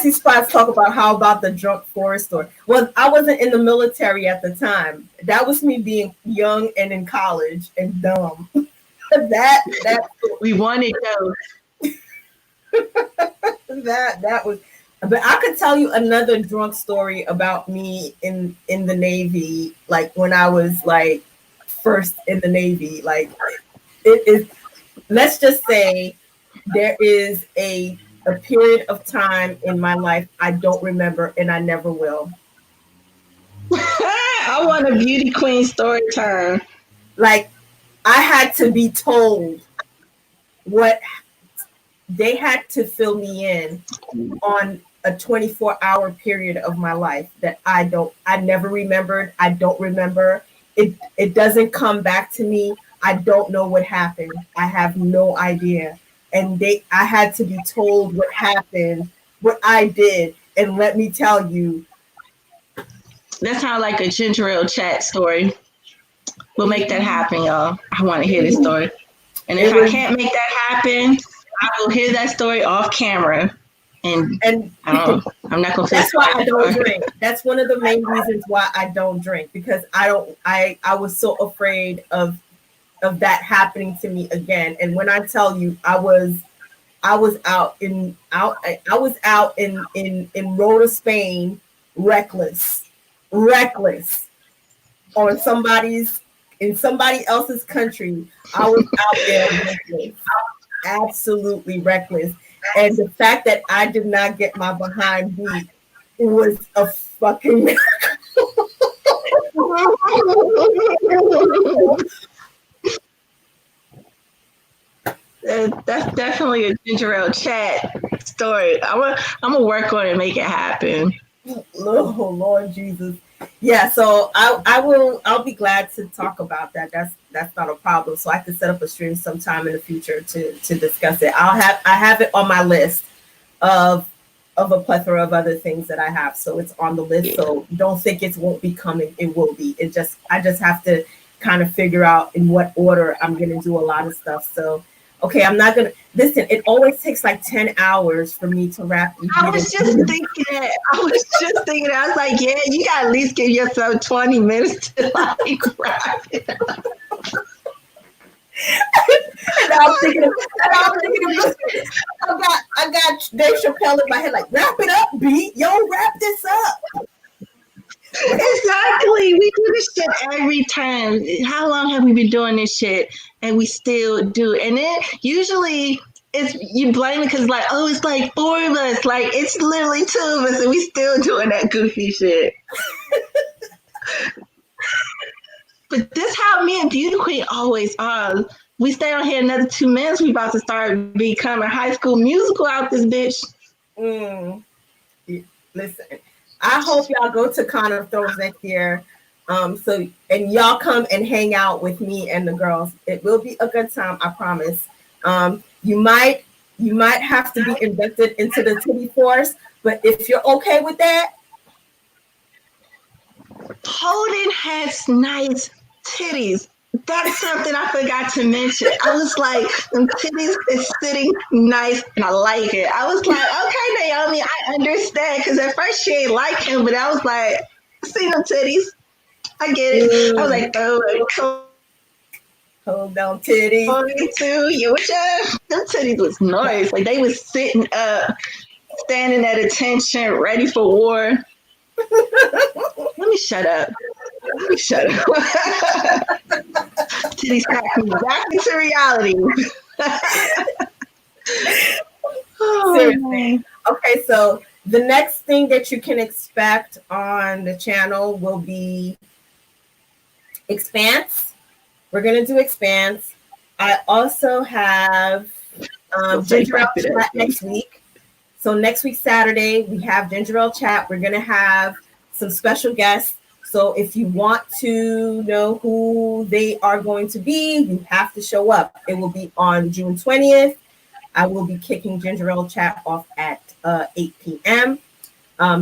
see Spots talk about how about the drunk forest story. Well, I wasn't in the military at the time. That was me being young and in college and dumb. that we wanted those. that was, but I could tell you another drunk story about me in the Navy, like when I was like first in the Navy. Like it is, let's just say there is a period of time in my life I don't remember and I never will. I want a beauty queen story time. Like I had to be told what they had to fill me in on a 24-hour period of my life that I never remembered. I don't remember. It doesn't come back to me. I don't know what happened. I have no idea. And I had to be told what happened, what I did. And let me tell you. That sounds like a ginger ale chat story. We'll make that happen, y'all. I want to hear this story. And if I can't make that happen, I will hear that story off camera. And I'm not going to. That's why I don't drink. That's one of the main reasons why I don't drink, because I was so afraid of that happening to me again. And when I tell you, I was out in Rota, Spain, reckless on in somebody else's country. I was out there reckless, absolutely reckless. And the fact that I did not get my behind beat, it was a fucking miracle. That's definitely a ginger ale chat story. I'm gonna work on it and make it happen. Oh, Lord Jesus. Yeah, so I'll be glad to talk about that. That's not a problem. So I can set up a stream sometime in the future to discuss it. I have it on my list of a plethora of other things that I have. So it's on the list. Yeah. So don't think it won't be coming. It will be. I just have to kind of figure out in what order I'm gonna do a lot of stuff. So okay, I'm not gonna listen. It always takes like 10 hours for me to wrap. I was just thinking that. I was like, yeah, you gotta at least give yourself 20 minutes to like wrap it up. And I'm thinking of I got Dave Chappelle in my head, like, wrap it up, B. Yo, wrap this up. Exactly. We do this shit every time. How long have we been doing this shit? And we still do. And then usually it's you blame it because like, oh, it's like 4 of us. Like it's literally 2 of us and we still doing that goofy shit. But this how me and Beauty Queen always are. We stay on here another 2 minutes. We about to start becoming High School Musical out this bitch. Listen, I hope y'all go to Con of Thrones next year. So and y'all come and hang out with me and the girls. It will be a good time, I promise. You might have to be inducted into the Titty Force, but if you're okay with that. Holden has nice titties. That's something I forgot to mention. I was like, them titties is sitting nice and I like it. I was like, okay, Naomi, I understand. Because at first she ain't like him, but I was like, I see them titties. I get it. I was like, oh, hold on, titties. To you. Them titties was nice. Like they was sitting up, standing at attention, ready for war. Let me shut up. Titties crack me back into reality. Seriously. Okay, so the next thing that you can expect on the channel will be Expanse. We're gonna do Expanse. I also have Ginger Ale Chat next week. So next week, Saturday, we have Ginger Ale Chat. We're gonna have some special guests. So if you want to know who they are going to be, you have to show up. It will be on June 20th. I will be kicking Ginger Ale Chat off at 8 p.m.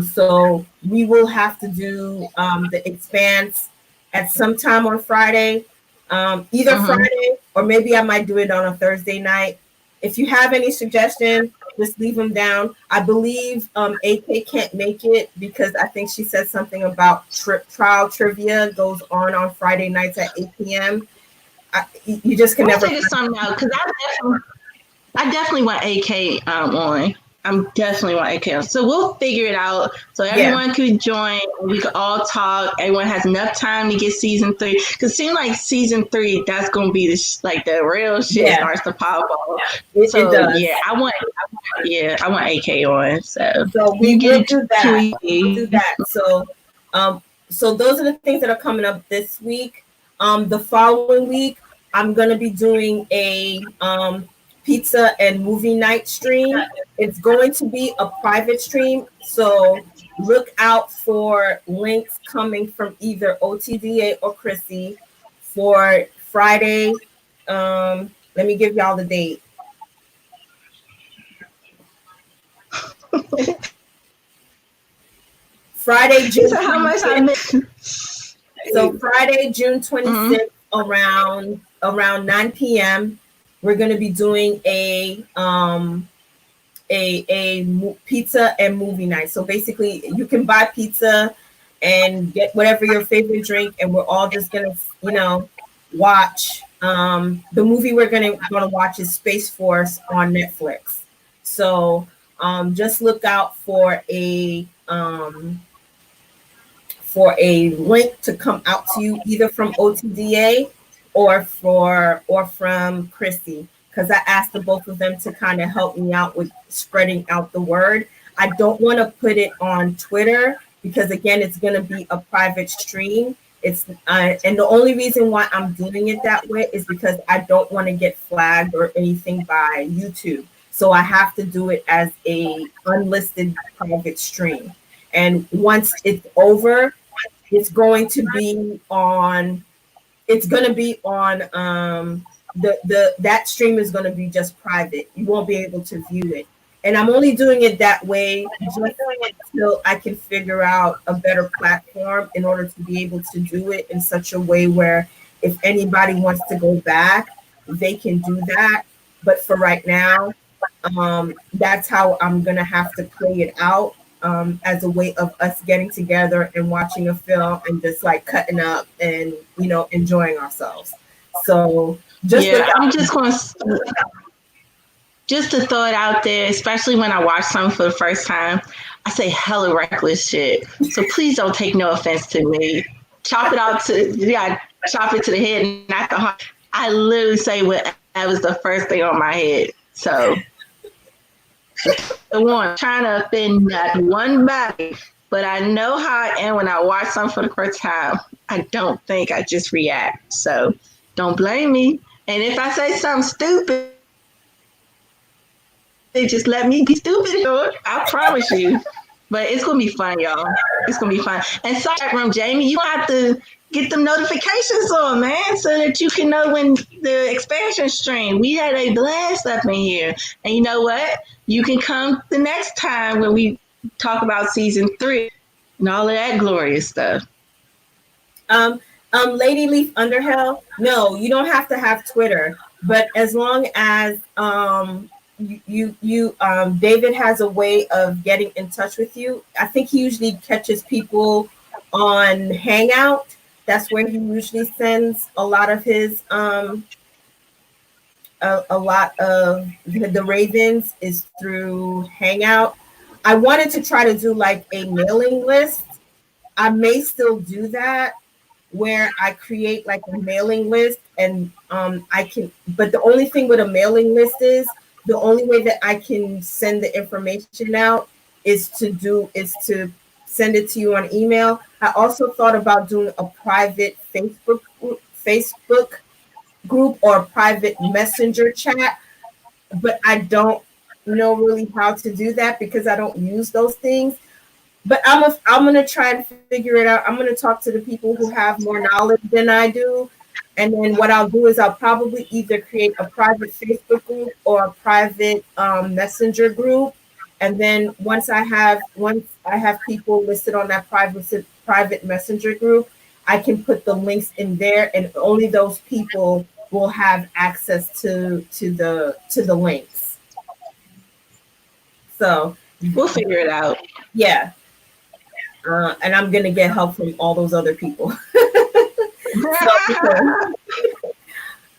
So we will have to do the Expanse at some time on Friday, either Friday or maybe I might do it on a Thursday night. If you have any suggestions, just leave them down. I believe AK can't make it because I think she said something about trial trivia goes on Friday nights at 8 p.m. You just can never figure something out because I definitely want AK on. I'm definitely want AK on. So we'll figure it out. So everyone could join. We could all talk. Everyone has enough time to get season 3. Because it seems like season 3, that's going to be the real shit starts to pop up. It does. Yeah, I want AK on. So we will do that. We'll do that. So those are the things that are coming up this week. The following week, I'm going to be doing a pizza and movie night stream. It's going to be a private stream, so look out for links coming from either OTDA or Chrissy for Friday. Let me give y'all the date. Friday, June. So how much I missed? So Friday, June 26th, around 9 p.m. We're going to be doing a pizza and movie night. So basically, you can buy pizza and get whatever your favorite drink, and we're all just gonna, watch. The movie we're gonna watch is Space Force on Netflix. So just look out for a link to come out to you either from OTDA or from Chrissy, because I asked the both of them to kind of help me out with spreading out the word. I don't want to put it on Twitter because again, it's going to be a private stream. It's and the only reason why I'm doing it that way is because I don't want to get flagged or anything by YouTube. So I have to do it as a unlisted private stream. And once it's over, It's going to be on. It's going to be on. That stream is going to be just private. You won't be able to view it. And I'm only doing it that way just until I can figure out a better platform in order to be able to do it in such a way where if anybody wants to go back, they can do that. But for right now, that's how I'm going to have to play it out, as a way of us getting together and watching a film and just like cutting up and, enjoying ourselves. So I'm just going to, just to throw it out there, especially when I watch something for the first time, I say hella reckless shit. So please don't take no offense to me. Chop it to the head and not the heart. I literally say what was the first thing on my head. So the one trying to offend not one body, but I know how I am when I watch something for the first time. I don't think, I just react. So don't blame me. And if I say something stupid, they just let me be stupid. I promise you. But it's gonna be fun, y'all. It's gonna be fun. And sorry, room, Jamie, you have to get them notifications on, man, so that you can know when the expansion stream. We had a blast up in here, and you know what? You can come the next time when we talk about season 3 and all of that glorious stuff. Lady Leaf Underhill, no, you don't have to have Twitter, but as long as David has a way of getting in touch with you. I think he usually catches people on Hangout. That's where he usually sends a lot of his a lot of the Ravens is through Hangout. I wanted to try to do like a mailing list. I may still do that, where I create like a mailing list and I can, but the only thing with a mailing list is the only way that I can send the information out is to send it to you on email. I also thought about doing a private Facebook group or a private messenger chat, but I don't know really how to do that because I don't use those things. But I'm gonna try and figure it out. I'm gonna talk to the people who have more knowledge than I do. And then what I'll do is I'll probably either create a private Facebook group or a private messenger group. And then once I have people listed on that private messenger group, I can put the links in there, and only those people will have access to the links. So we'll figure it out. Yeah. And I'm gonna get help from all those other people.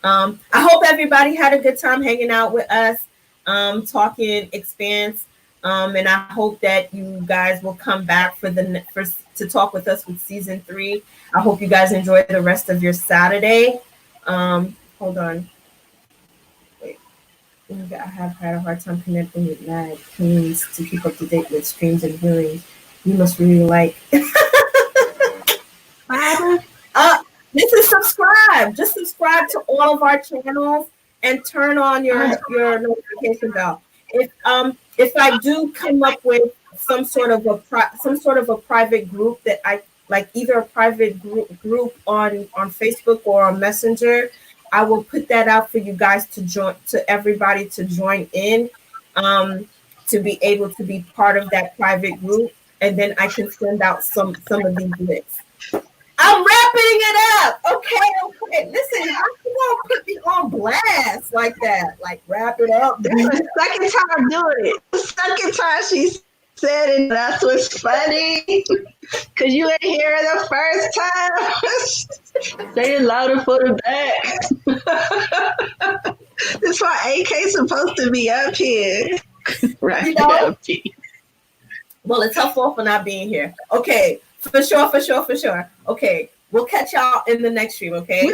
I hope everybody had a good time hanging out with us, talking Expanse, and I hope that you guys will come back to talk with us with season 3. I hope you guys enjoy the rest of your Saturday. Hold on. Wait. I have had a hard time connecting with Mad Queens to keep up to date with streams and viewings. You must really like. This is subscribe. Just subscribe to all of our channels and turn on your notification bell. If I do come up with some sort of a private group that I like, either a private group on Facebook or on Messenger, I will put that out for you guys to join, to everybody to join in, to be able to be part of that private group, and then I can send out some of these links. I'm wrapping it up. Okay. Listen, how you gonna put me on blast like that? Like, wrap it up. This is the second time doing it. The second time she said it. That's what's funny. Because you ain't here the first time. Say it louder for the back. That's why AK's supposed to be up here. Right. You know? Well, it's her fault for not being here. Okay. For sure. Okay. We'll catch y'all in the next stream, okay?